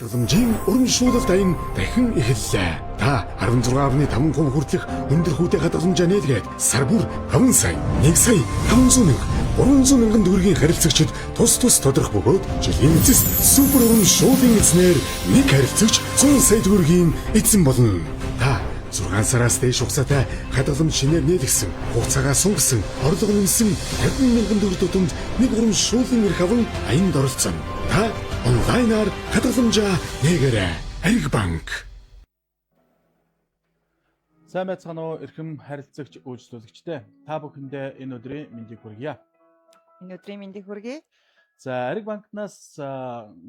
хадгаламжийн урамшуулалт аян дахин эхэллээ. Та 16.5% хүртэлх өндөр хүүтэй хадгаламжаа нээлгээд сар бүр 5 сая, 1 сая 500 мянга, 300 мянган төгрөгийн харилцагчид тус тодрох бөгөөд жилийн эцэс супер урамшууллын эзнээр нэг харилцагч 100 сая төгрөгийн эзэн болно. Та 6 сараас дээш хугацаатай хадгаламж шинээр нээлгсэн, хугацаагаа сунгасан, орлого нэмсэн 50 мянган төгрөг тутамд нэг урамшууллын эрх аван аянд оролцсон. Та онлайнаар хадгаламжаа нээгээрэй. Ариг банк. Сайн байцгаана уу эрхэм харилцагч үйлчлүүлэгчтэй. Та бүхэндээ энэ өдрийн мэндийг хүргье. Энэ өдрийн мэндийг хүргэе. За Ариг банкнаас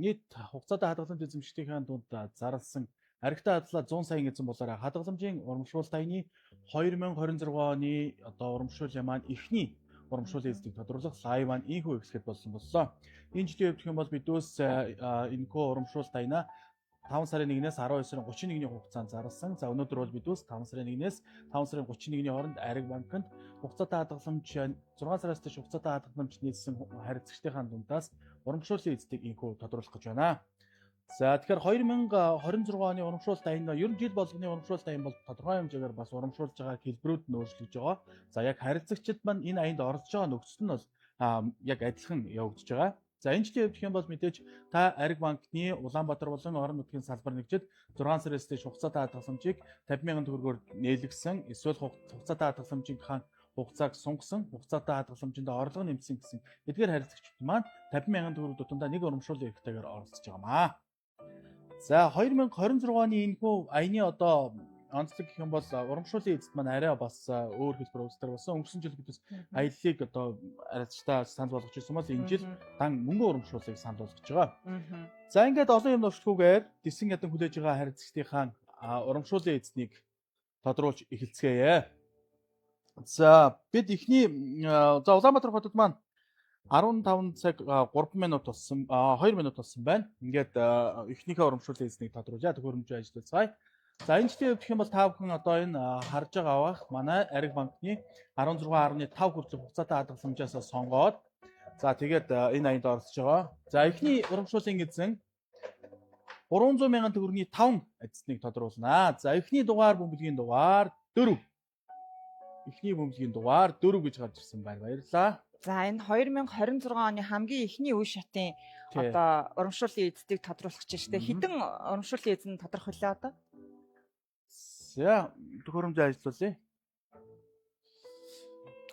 нийт хугацаатай хадгаламж эзэмшигчдийн дунд зарласан аригтай хадлаа 100 саяын эзэн болоорой хадгаламжийн урамшуулалт аяны 2026 оны урамшууллын маань эхний урамшууллын эзнийг тодруулах лайв маань инхүү эхлэхэд болсон боллоо. Энэ жилийн хувьд гэх юм бол бидөөс энэхүү урамшуулалт аяна 5 сарын 1-ээс 19 сарын 31-ний хугацаанд зарласан. За өнөөдөр бол бидөөс 5 сарын 1-ээс 5 сарын 31-ний хооронд Ариг банкнд хугацаатай хадгаламж 6 сараас дээш хугацаатай хадгаламж нийлсэн харилцагчдын дундаас урамшууллын эзнийг инхүү тодруулах гэж байна. За тэгэхээр 2026 оны урамшуулалт аян ер нь жил болгоны урамшуулалт аян бол тодорхой хэмжээгээр бас урамшуулж байгаа хэлбэрүүд нь өөрчлөгдөж байгаа. За яг харилцагчид маань энэ аянд оролцож байгаа нөхцөл нь бол яг адилхан явагдаж байгаа. За энэ жилийн хувьд гэх юм бол мэдээж та Ариг банкны Улаанбаатар болон орон нутгийн салбар нэгжид 6 сараас дээш хугацаатай хадгаламжийг 50 мянган төгрөгөөр нээлгсэн, эсвэл хугацаатай хадгаламжийн хугацааг сунгасан, хугацаатай хадгаламжинд орлого нэмсэн гэсэн эдгээр харилцагчид маань 50 мянган төгрөг тутамдаа нэг урамшууллын эрхтэйгээр оролцож байгаамаа. За 2026 оны энэхүү аяны онцлог гэх юм бол урамшууллын эзэд маань арай бас өөр хэлбэр үүсдэг болсон. Өнгөрсөн жил бид аяллыг арилжтай санал болгож ирсэн бол энэ жил дан мөнгө урамшууллыг санал болгож байгаа. За ингээд олон юм нуршилгүйгээр дэсэн ядан хүлээж байгаа харилцагчдын урамшууллын эзнийг тодруулж эхэлцгээе. За бид эхний Улаанбаатар хотод маань 15 цаг 3 минут болсон 2 минут болсон байна. Ингээд эхнийхээ урамшууллын эзнийг тодруулъя. Төхөөрөмжөө ажиллацгаая. За энэ жилийн хувьд гэх юм бол та бүхэн энэ харж байгаа бах манай Ариг банкны 16.5 хүртэлх хугацаатай хадгаламжаас сонгоод за тэгээд энэ аянд оролцож байгаа. За эхний урамшууллын эзэн 300 мянган төгрөгийн 5 эзнийг тодруулнаа. За эхний дугаар бөмбөлгийн дугаар 4. Эхний бөмбөлгийн дугаар 4 гэж гарч ирсэн байна. Баярлалаа. За энэ 2026 оны хамгийн эхний үе шатын урамшууллын эзнийг тодруулах гэж байна. Хэдэн урамшууллын эзэн тодорхой лээ одоо? За төхөөрөмжөө ажиллуулъя.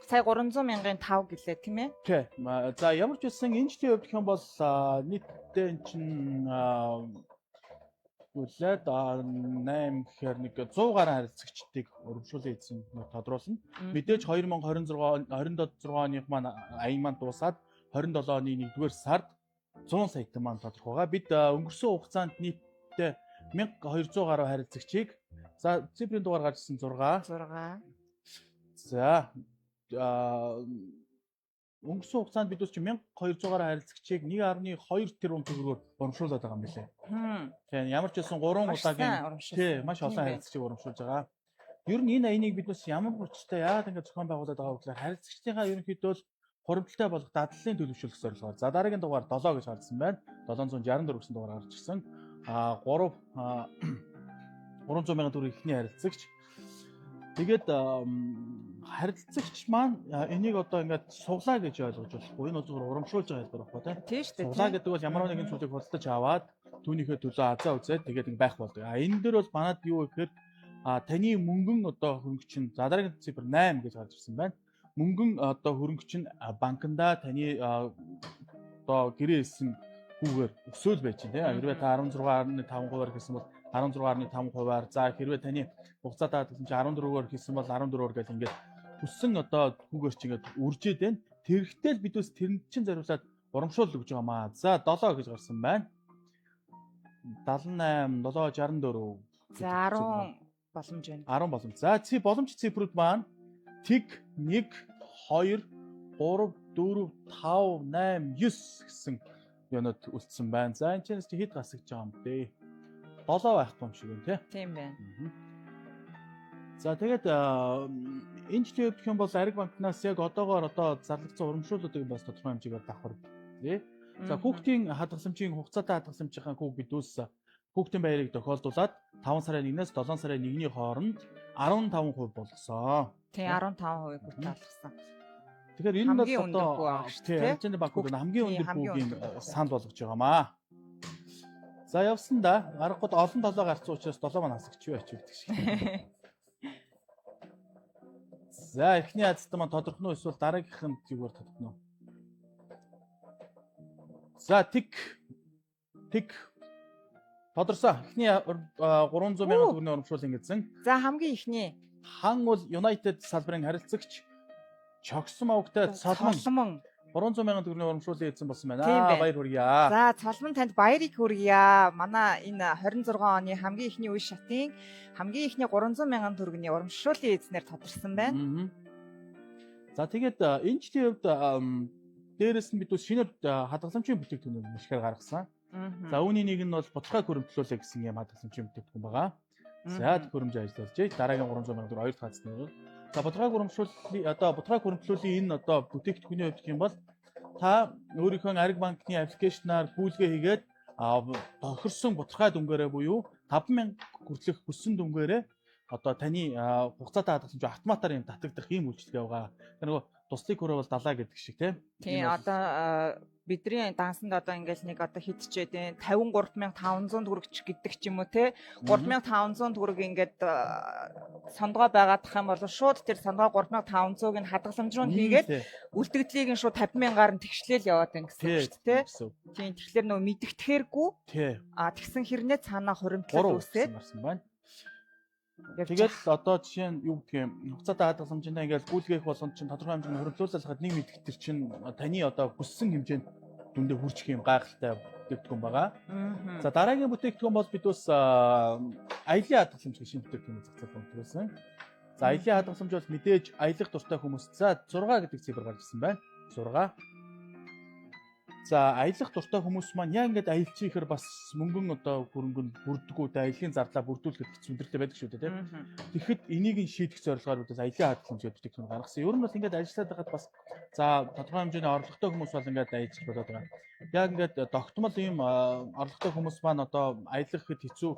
Сая 300 мянган 5 гэлээ тийм ээ? Тий. За ямар ч үсэн энэ жилийн хувьд гэх юм бол нийтдээ эн чинь үлээд 8 гэхээр нэг 100 гаруй харилцагчдыг урамшууллын эзэн тодруулна. Мэдээж 2026 оных маань аян маань дуусаад 27 оны 1-р сард 100 саятай маань тодорх байгаа. Бид өнгөрсөн хугацаанд нийтдээ 1200 гаруй харилцагчийг за цифрын дугаар гарчсан 6. За өнгөрсөн хугацаанд бид ч 1200 гаруй харилцагчийг 1.2 тэрбум төгрөгөөр урамшуулад байгаа юм билээ. Тийм ямар ч байсан 3 удаагийн тий маш олон харилцагчийг урамшуулж байгаа. Ер нь энэ аяныг бид бас ямар хүчтэй яагаад ингэ зохион байгуулад байгаа вэ гэхээр харилцагчдынхаа ерөнхийдөө хуримтлалтай болох дадлалын төлөвшөлөх зорилгоор. За дараагийн дугаар 7 гэж гарсан байна. 764 гэсэн дугаар гарч ирсэн. 300 мянган төгрөг ихний харилцагч. Тэгээд харилцагч маань энийг ингээд суглаа гэж ойлгож болохгүй. Энэ зөвхөн урамшуулж байгаа хэлбэр баггүй тийм шүү дээ. Суглаа гэдэг бол ямар нэгэн зүйлийг худалдаж аваад түүнийхээ төлөө азаа үзээд тэгээд ингэ байх болдог. Энэ дээр бол манад юу гэхээр таны мөнгөн хөрөнгө чинь за дараагийн цифр 8 гэж гарч ирсэн байна. Мөнгөн хөрөнгө чинь банкнда таны гэрээ хэлсэн хүүгээр өсөөл байж байна тийм. Хэрвээ та 16.5% гэсэн бол 16.5%-аар за хэрвээ таны хугацаатай хадгаламж 14-оор хийсэн бол 14-оор гэл ингээд хүссэн хүүгээр чи ингээд үржээд байна. Тэрхтэл бидээс тэрэн чин зориулаад урамшуул өгж байгаа маа. За 7 гэж гарсан байна. 78 764. За 10 боломж байна. 10 боломж. За боломж цифрүүд маань тэг 1 2 3 4 5 8 9 гэсэн юмуд үлдсэн байна. За энэ чинь хэд гасагч байгаа юм бэ? 7 байхгүй юм шиг байна тийм байна. За тэгээд энэ жилийн хувьд гэх юм бол Ариг банкнаас яг одоогоор зарлагдсан урамшууллуудыг бас тодорхой хэмжээгээр давхар тий. За хүүхдийн хадгаламжийн хугацаатай хадгаламжийн хүүг бид үүс хүүхдийн баярыг тохиолдуулаад 5 сарын 1-ээс 7 сарын 1-ний хооронд 15% болгосон. Тий 15% бүрт алгасан. Тэгэхээр энэ Хамгийн бол өндөр бүү байгаа шүү дээ, тий? Алжирны банкуд нь хамгийн өндөр хамгийн хүүгийн өндөр. санд болгож байгаамаа. За явсан да. Аргагүй олон толоо гарцсан учраас 7 маань хасагч юу ачилдаг шиг. За эхний хазд маань тодорхой нь эсвэл дараагийнх нь зүгээр тодорхой нь. За тик тодорсон. Эхний 300 мянган төгрөгийн урамшуулын гэсэн. За хамгийн ихний Хан бол United салбарын харилцагч Чогсон мавгтай Соломон 300 мянган төгрөгийн урамшуулын эзэн болсон байна. Тийм байна. Баяр хүргье. За Цолмон танд баярыг хүргье. Манай энэ 26 оны хамгийн ихний үе шатын хамгийн ихний 300 мянган төгрөгийн урамшуулын эзнэр тодорсон байна. Мгм. За тэгээд энэ жилийн хувьд дээрээс нь бид шинэ хадгаламжийн бүтээгдэхүүнүүд маш их гаргасан. За үүний нэг нь бол бодлогыг хөрөмтлүүлэх гэсэн юм хадгаламжийн бүтээгдэхүүн байгаа. За хөрөмж ажиллаж байна. Дараагийн 300 мянган төгрөг хоёр дахь хадгалсан нь. За бодлогыг хөрөмтлөлийн энэ бүтээгдэхүүний хувьд гэх юм бол та өөрийнхөө Ариг банкны аппликейшнаар гүйлгээ хийгээд тохирсон бодлогын дүнгээрээ буюу 50000 хүртэлх хүссэн дүнгээрээ таны хугацаатай хадгаламж автоматар юм татагдах ийм үйлчлэг байгаа. Тэр нөгөө туслыг хөрөө бол далаа гэдэг шиг тийм. Тийм бидний дансанд ингээл нэг хитчээд 53500 төгрөгч гэдэг ч юм уу те 3500 төгрөг ингээд сондгоо байгаадах юм бол шууд тэр сондгоо 3500-ыг нь хадгаламж руу хийгээд үлдэгдлийг нь шууд 50,000-аар нь тэгшлээл яваад байна гэсэн үг шүү дээ. Тийм тэгэхээр нөө мэдгэтгэхэргүй тэгсэн хэрнээ цаанаа хуримтлал үүсээд байна. Тэгээд жишээ нь юу гэх юм хугацаатай хадгаламжтай ингээд гүйлгээх болгонд чинь тодорхой хэмжээний хөрөнгөлүүлэлт нэг мэдгэтэр чинь таны хүссэн хэмжээнд дүндээ хүрчих юм гайхалтай бүтээгдэхүүн байгаа. За дараагийн бүтээгдэхүүн бол бид бас аялын хадгаламж гэх шинэ бүтээгдэхүүнийг зохицуулсан төрүүлсэн. За аялын хадгаламж бол мэдээж аялах дуртай хүмүүс за 6 гэдэг цифр гарч ирсэн байна. 6. За аялах дуртай хүмүүс маань яа ингээд аялчихээр бас мөнгөн хөрөнгөнд бүрддэггүй тэ аялын зарлаа бүрдүүлэхэд хэцүүндэртэй байдаг шүү дээ тийм. Тэгэхэд энийг нь шийдэх зорилгоор бид аялын хадгаламж гэдэг бүтээгдэхүүн гаргасан. Ер нь бол ингээд ажиллаад байхад бас за тодорхой хэмжээний орлоготой хүмүүс бол ингээд аялж болоод байгаа. Яг ингээд тогтмол ийм орлоготой хүмүүс маань аялахад хэцүү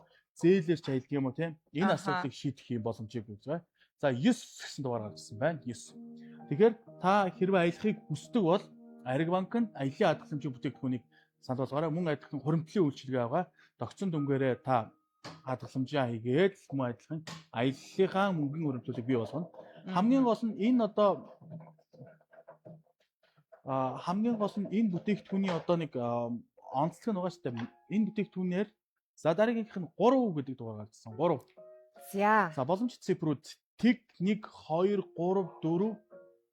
зээлэр ч аялдаг юм уу тийм. Энэ асуудлыг шийдэх юм боломжийг өгж байгаа. За 9 гэсэн дугаар гаргасан байна. 9. Тэгэхээр та хэрвээ аялахыг хүсдэг бол Ариг банк нь аялын хадгаламжийн бүтээгдэхүүнийг санал болгоорой. Мөн адилхан хуримтлалын үйлчилгээ байгаа. Тогтсон дүнгээрээ та хадгаламжаа хийгээд мөн адилхан аяллахаа мөнгөний хуримтлалыг бий болгоно. Хамгийн гол нь энэ энэ бүтээгдэхүүний нэг онцлог нь байгаа шүү дээ. Энэ бүтээгдэхүүнээр за дараагийнх нь 3 гэдэг дугаар гаргасан. 3. За боломжит цифрүүд тэг 1 2 3 4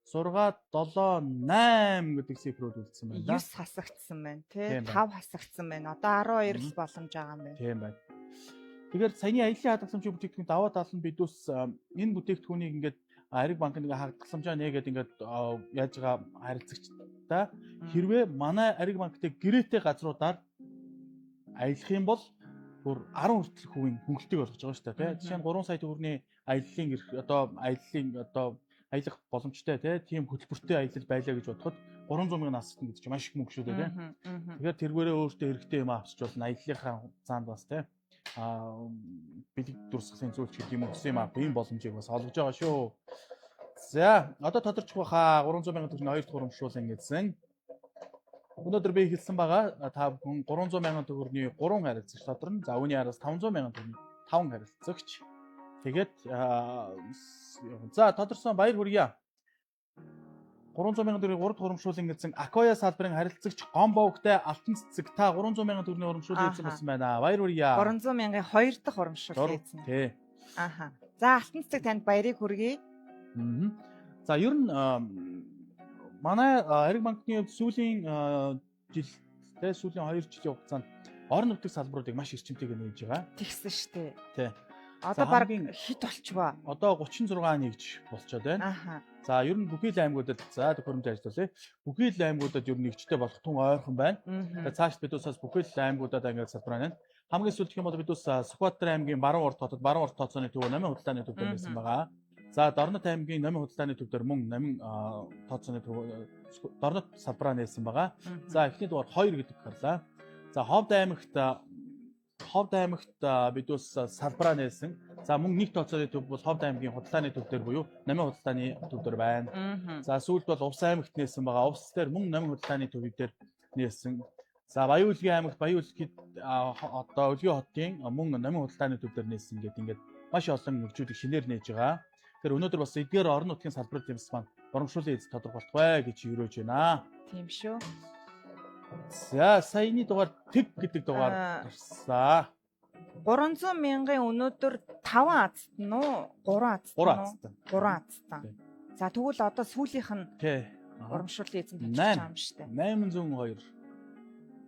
6 7 8 гэдэг цифрүүд үлдсэн байна. 9 хасагдсан байна тий. 5 хасагдсан байна. Одоо 12 л боломж байгаа юм байна. Тийм байна. Тэгэхээр саяны аялын хадгаламжийн бүтээгдэхүүн даваа тал нь бид ус энэ бүтээгдэхүүнийг ингээд Ариг банкны хадгаламжаа нээгээд ингээд яаж байгаа харилцагчтай хэрвээ манай Ариг банктэй гэрээтэй газруудаар аялах юм бол бүр 10 хүртэлх хувийн хөнгөлтийг олгож байгаа шүү дээ тий. Жишээ нь 3 сая төгрөгийн аяллаа аялах боломжтой тийм хөтөлбөртэй аялал байлаа гэж бодоход 300 мянган асуулт гэдэг чинь маш их мөнгө шүү дээ тийм. Тэгэхээр тэргээрээ өөртөө хэрэгтэй юм авчиж болно аяллахаа цаанд бас тийм бэлэг дурсгалын зүйлч гэдэг юм өгсөн юм аа ийм боломжийг бас олгож байгаа шүү. За одоо тодорч баха 300 мянган төгрөгийн 2 дахь урамшуулсан гэсэн. Өнөөдөр би хэлсэн байгаа та бүхэн 300 мянган төгрөгийн 3 харилцагч тодорно. За үүний араас 500 мянган төгрөгийн 5 харилцагч. Тэгээд за тодорсон баяр хүргье. 300 мянган төгрөгийн 3 дахь урамшуулсан гэсэн Акоя салбарын харилцагч Гомбовгтай алтан цэцэг та 300 мянган төгрөгийн урамшуулсан эзэн болсон байна. Баяр хүргье. 300 мянган 2 дахь урамшуулсан эзэн. Тий. За алтан цэцэг танд баярыг хүргэе. За ер нь манай Ариг банкны сүүлийн сүүлийн 2 жилийн хугацаанд орон нутгийн салбаруудыг маш эрчимтэйгээр нээж байгаа. Тэгсэн штэ. Тий. Одоо баг хит болчихваа. Одоо 36 нэгж болчиход байна. За ер нь бүхий л аймагуудад за хөрөмж ажиллуулъя. Бүхий л аймагуудад ер нь нэгжтэй болох тун ойрхон байна. Тэгээд цааш бид усаас бүхий л аймагуудад ингээд салбараа байна. Хамгийн сүүлд гэх юм бол бид ус Сүхбаатар аймгийн Баруун Урт хотод Баруун Урт тооцооны төв Номын худалдааны төв дээр байсан байгаа. За Дорнот аймгийн Номын худалдааны төв дээр мөн Номын тооцооны төв Дорнот салбараа нээсэн байгаа. За эхний дугаар 2 гэдэг гарлаа. За Ховд аймагт Ховд аймагт бид ус салбараа нээсэн. За мөн нэг тооцооны төв бол Ховд аймгийн худалдааны төв дээр буюу Намын худалдааны төв дээр байна. За сүүлд бол Увс аймагт нээсэн байгаа. Увс дээр мөн Намын худалдааны төвүүд дээр нээсэн. За Баян-Улгийн аймагт Баян-Улгийн одоо Өлгийн хотын мөн Намын худалдааны төв дээр нээсэн ингээд маш олон мөржүүдийг шинээр нээж байгаа. Тэгэхээр өнөөдөр бас эдгээр орон нутгийн салбарт юмс маань урамшууллын эзэд тодорхойлох бай гэж юрөөж байна. Тийм шүү. За саяны дугаар тэг гэдэг дугаар гарсан. 300 мянган өнөөдөр 5 азт нь уу? 3 азт нь уу? 3 азт. За тэгвэл одоо сүүлийнх нь Тий. урамшууллын эзэнд очиж байгаа юм шүү дээ. 802.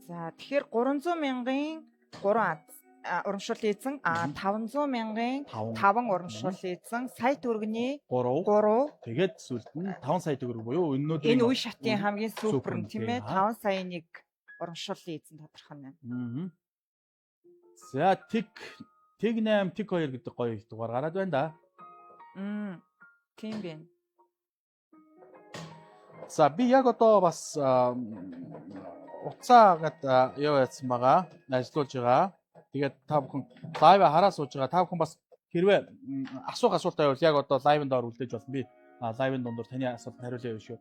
За тэгэхээр 300 мянган 3 азт урамшууллын эзэн 500 мянган 5 урамшууллын эзэн сая төгрөгийн 3 тэгээд сүүлд нь 5 сая төгрөг буюу өнөөдөр энэ үе шатын хамгийн супер нь тийм ээ 5 саяыг урамшууллын эзэн тодорхой байна. За тэг 8 тэг 2 гэдэг гоё их дугаар гараад байна да. Тийм байна. За би яг одоо бас уцаа гэдэг юу яасан байгаа ажиллаж байгаа. Тэгээд та бүхэн лайв хараа сууж байгаа. Та бүхэн бас хэрвээ асуулт байвал яг одоо лайвын доор үлдээж болно. Би лайвын дундуур таны асуултанд хариулъя шүү.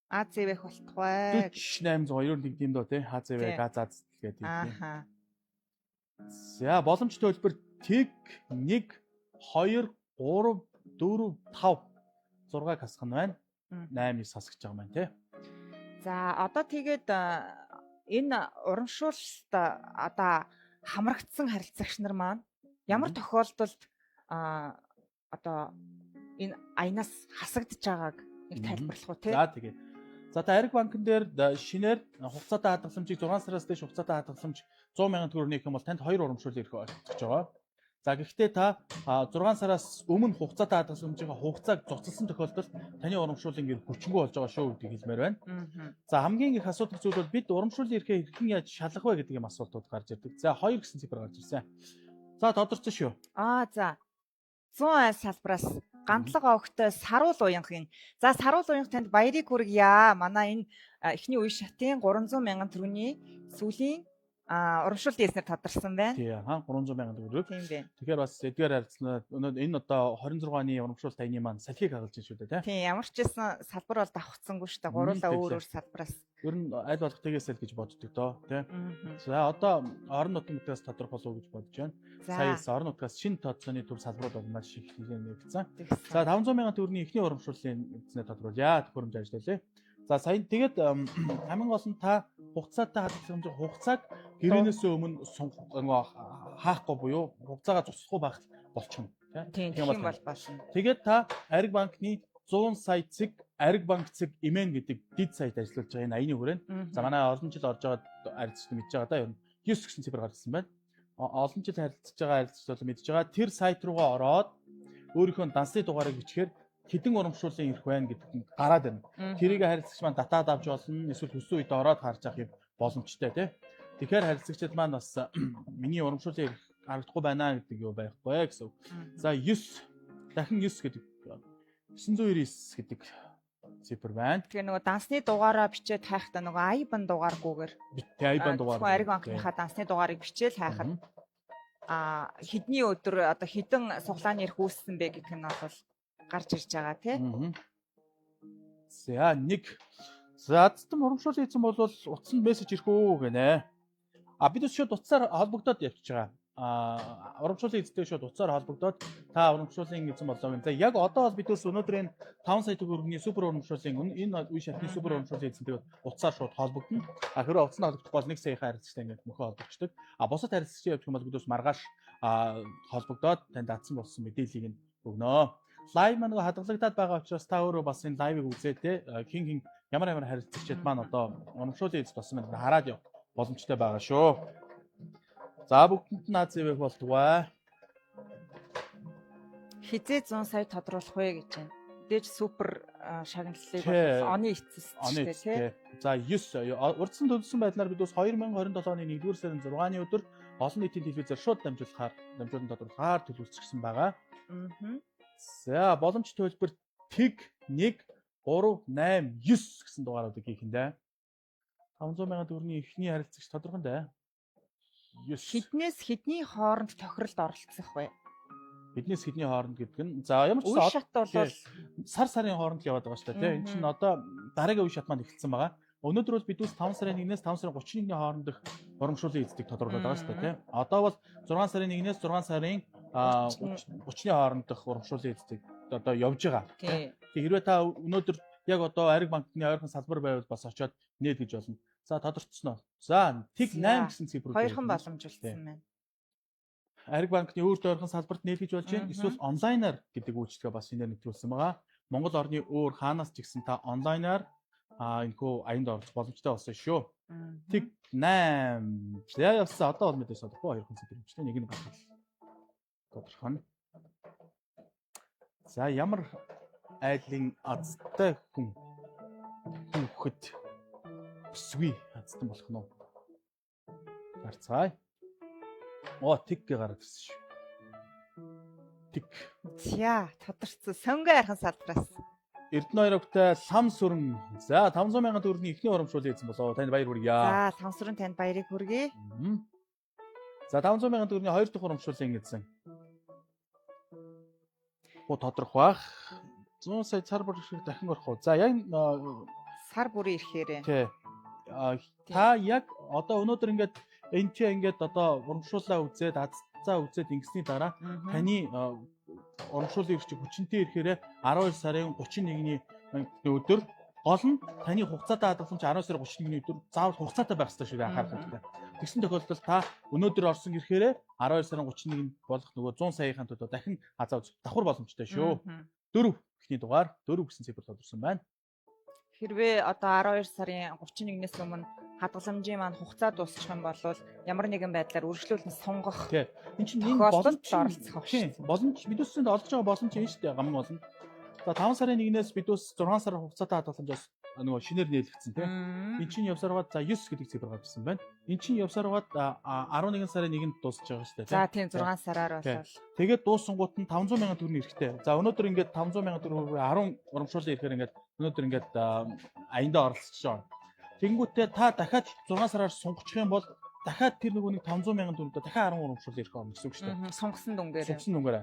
АЗВ болох бай. 4891 тийм дөө тий. АЗВ газаз гэдэг. Ааха. За боломжтой хэлбэр тэг 1 2 3 4 5 6 хасах нь байна. 8 9 хасгаж байгаа маань тий. За одоо тэгээд энэ урамшуулалт одоо хамрагдсан харилцагч нар маань ямар тохиолдолд одоо энэ аянаас хасагдж байгааг нэг тайлбарлах уу тий. За тэгээ. За та Ариг банкн дээр шинээр хугацаатай хадгаламжийг 6 сараас дээш хугацаатай хадгаламж 100 сая төгрөг нээх юм бол танд 2 урамшуул ирэх олгож байгаа. За гэхдээ та 6 сараас өмнө хугацаатай хадгаламжийн хугацааг зогсолсон тохиолдолд таны урамшууллын гэр хүчингүй болж байгаа шүү гэдгийг хэлмээр байна. За хамгийн их асуудал зүйл бол бид урамшууллын эрхээ хэрхэн яаж шалгах вэ гэдэг юм асуултууд гарч ирдэг. За 2 гэсэн цифр гарч ирсэн. За тодорцсон шүү. За 100 салбараас гандлага огтой саруул уянхын. За саруул уянх танд баярыг хүргье. Манай энэ эхний үе шатын 300 мянган төгрөгийн сүүлийн урамшууллын эзнэр тодорсон байна. Тий, 300 мянган төгрөг. Тийм байна. Тэгэхээр бас эдгээр харилцаа энэ одоо 26 оны урамшуул тайны маань салхийг хагалж байна шүү дээ, тий. Тийм, ямар ч байсан салбар бол давхцсангүй шүү дээ. Гурлаа өөр өөр салбараас. Ер нь аль болох тэгээсэл гэж боддог доо, тий. За одоо орон нутгаас тодорхойлоо гэж бодож байна. Саяас орон нутгаас шинэ тооцооны төв салбарууд бол маш их нэгдсэн. За 500 мянган төгрөгийн эхний урамшууллын эзнээ тодорхойлъя. Төхөөрөмж ажиллалаа. За сая тэгээд хамгийн гол нь та хугацаатай хадгаламжийн хугацааг гэрээнээс өмнө хаахгүй буюу хугацаагаа зогсохгүй байх болчихно тийм юм бол болно. Тэгээд та Ариг банкны 100 сая цэг Ариг банк цэг имэн гэдэг дид сайт ажиллаж байгаа энэ аяны хүрээнд. За манай олон жил орж байгаа харилцагч мэдж байгаа да ер нь 9 гэсэн цифр гарсан байна. Олон жил харилцаж байгаа харилцагч бол мэдж байгаа. Тэр сайт руугаа ороод өөрийнхөө дансны дугаарыг бичгээр хэдэн урамшууллын ирэх байна гэдэгт гараад байна. Тэрийг харилцагч маань датаад авч болно. Эсвэл хүссэн үед ороод харж авах юм боломжтой тий. Тэгэхээр харилцагчид маань бас миний урамшууллын ирэх харагдахгүй байна гэдэг юу байхгүй гэсэн. За 9 дахин 9 гэдэг 999 гэдэг цифр байна. Тэгэхээр нөгөө дансны дугаараа бичээд хайхтаа нөгөө айбан дугааргүйгээр тий айбан дугаар. Ариг банкныхаа дансны дугаарыг бичээл хайхад хэдний өдөр одоо хэдэн суглааны ирэх үүссэн бэ гэх нь бол гарч ирж байгаа тий. За нэг заадтан урамшууллын эзэн бол утсанд мессеж ирэх үү гэнэ. Бид шууд утсаар холбогдоод явчихж байгаа. Урамшууллын эзэнтэй шууд утсаар холбогдоод та урамшууллын эзэн болоо гэн. За яг одоо бол бид өнөөдөр энэ 5 сая төгрөгийн супер урамшууллын энэ үе шатны супер урамшууллын эзэнтэй утсаар шууд холбогдно. Хэрвээ утсанд холбогдох бол 1 саяхан харилцагтай ингээд мөхөө холбогддог. Бусад харилцагчийн явж хүмүүс бид маргааш холбогдоод танд датсан болсон мэдээллийг нь өгнө. Лайв маань хадгалагдаад байгаа учраас та өөрөө бас энэ лайвыг үзээ те хин ямар харилцагчид маань одоо урамшууллын эзэд болсон байна хараад явах боломжтой байгаа шүү. За бүгдэнд нь АЗВ болтугай. Хизээ 100 сая тодруулах вэ гэж байна. Дэж супер шагналыг оны эцэс тий. За 9 урдсан төлсөн байдлаар бид бас 2027 оны 1-р сарын 6-ны өдөр олон нийтийн телевизээр шууд дамжуулан тодруулахаар төлөвлөсөн байгаа. За боломжтой хэлбэр тэг 1 3 8 9 гэсэн дугааруудыг хийх юм да. 500 сая төгрөгийн эхний харилцагч тодорхой юм да. Хэднээс хэдний хооронд тохиролд оролцох вэ? Биднээс хэдний хооронд гэдэг нь за ямар ч Үе шат бол сар сарын хооронд л яваад байгаа шүү дээ тийм. Энд чинь одоо дараагийн үе шат маань эхэлсэн байгаа. Өнөөдөр бол бидүүс 5 сарын 1-ээс 5 сарын 31-ний хооронд их урамшууллын эзэдийг тодорхойлоод байгаа шүү дээ тийм. Одоо бол 6 сарын 1-ээс 6 сарын 30-ны хооронд их урамшууллын эзэдийг одоо явж байгаа. тий. Хэрвээ та өнөөдөр яг одоо Ариг банкны ойрхон салбар байвал бас очиод нээд гэж болно. За тодорцсон уу? За тэг 8 гэсэн цифрүүд Хоёрхан боломжуулсан байна. Ариг банкны өөр ойрхон салбарт нээлгэж болж байна. Эсвэл онлайнаар гэдэг үйлчлэгээ бас шинээр нэвтрүүлсэн байгаа. Монгол орны өөр хаанаас ч гэсэн та онлайнаар энэхүү аянд орж боломжтой болсон шүү. Тэг 8. За явсан одоо бол мэдээж сонсохгүй хоёр хүн цифр юмчтэй нэг нь багтал. Тодорхой. За ямар айлын азтай хүн хүүхэд өсвий азтан болох нь уу? Гарцгаая. Тэг гараад ирсэн шүү. Тэг. За тодорцсон сонгой архан салбраас. Эрдэнэ хоёрогтой лам сүрэн. За 500 сая төгрөгийн эхний урамшууллыг хийсэн болоо. Танд баяр хүргье. За сансрын танд баярыг хүргэе. За 500 сая төгрөгийн хоёр дахь урамшууллыг хийсэн. Тодорхой бах. 100 сая цар бүр шиг дахин орох уу? За яг Сар бүрийн ирэхээрээ. Тий. Та яг одоо өнөөдөр ингээд энэ ч ингээд одоо урамшууллаа үзээд азцаа үзээд ингэсний дараа таны урамшууллын ирч хүчинтэй ирэхээр 12 сарын 31-ний өдөр гол нь таны хугацаатай хадгалсан чи 12 сарын 31-ний өдөр заавал хугацаатай байх хэрэгтэй шүү дээ анхаарах хэрэгтэй. Тэгсэн тохиолдолд та өнөөдөр орсон ирэхээр 12 сарын 31-нд болох нөгөө 100 саяын төлөө дахин азаа үзэх давхар боломжтой шүү. 4 эхний дугаар 4 гэсэн цифр тодорсон байна. Хэрвээ одоо 12 сарын 31-ээс өмнө хадгаламжийн маань хугацаа дуусчих юм бол ямар нэгэн байдлаар үргэлжлүүлэн сонгох. Тий. Энэ чинь энэ боломж боломж оролцох шүү. Боломж бидүүсэнд олж байгаа боломж юм шүү дээ гамн болно. За 5 сарын 1-ээс бидүүс 6 сарын хугацаатай хадгаламжаас нөгөө шинээр нээлгдсэн тий. Энд чинь явсараад за 9 гэдэг цифр гарсан байна. Энд чинь явсараад 11 сарын 1-нд дуусч байгаа шүү дээ. За тийм 6 сараар болол. Тэгээд дуусангууд нь 500 сая төгрөгийн эрэхтэй. За өнөөдөр ингээд 500 сая төгрөгийн 10 урамшууллын ирэхээр ингээд өнөөдөр ингээд аяндаа оролцож байгаа. Тэнгүүтээ та дахиад 6 сараар сунгах юм бол дахиад тэр нөгөө нэг 500 сая төгрөгөөр дахиад 10 урамшууллын ирэх юм гэсэн үг шүү дээ. Сунгасан дүнгээр. Сунгасан дүнгээр.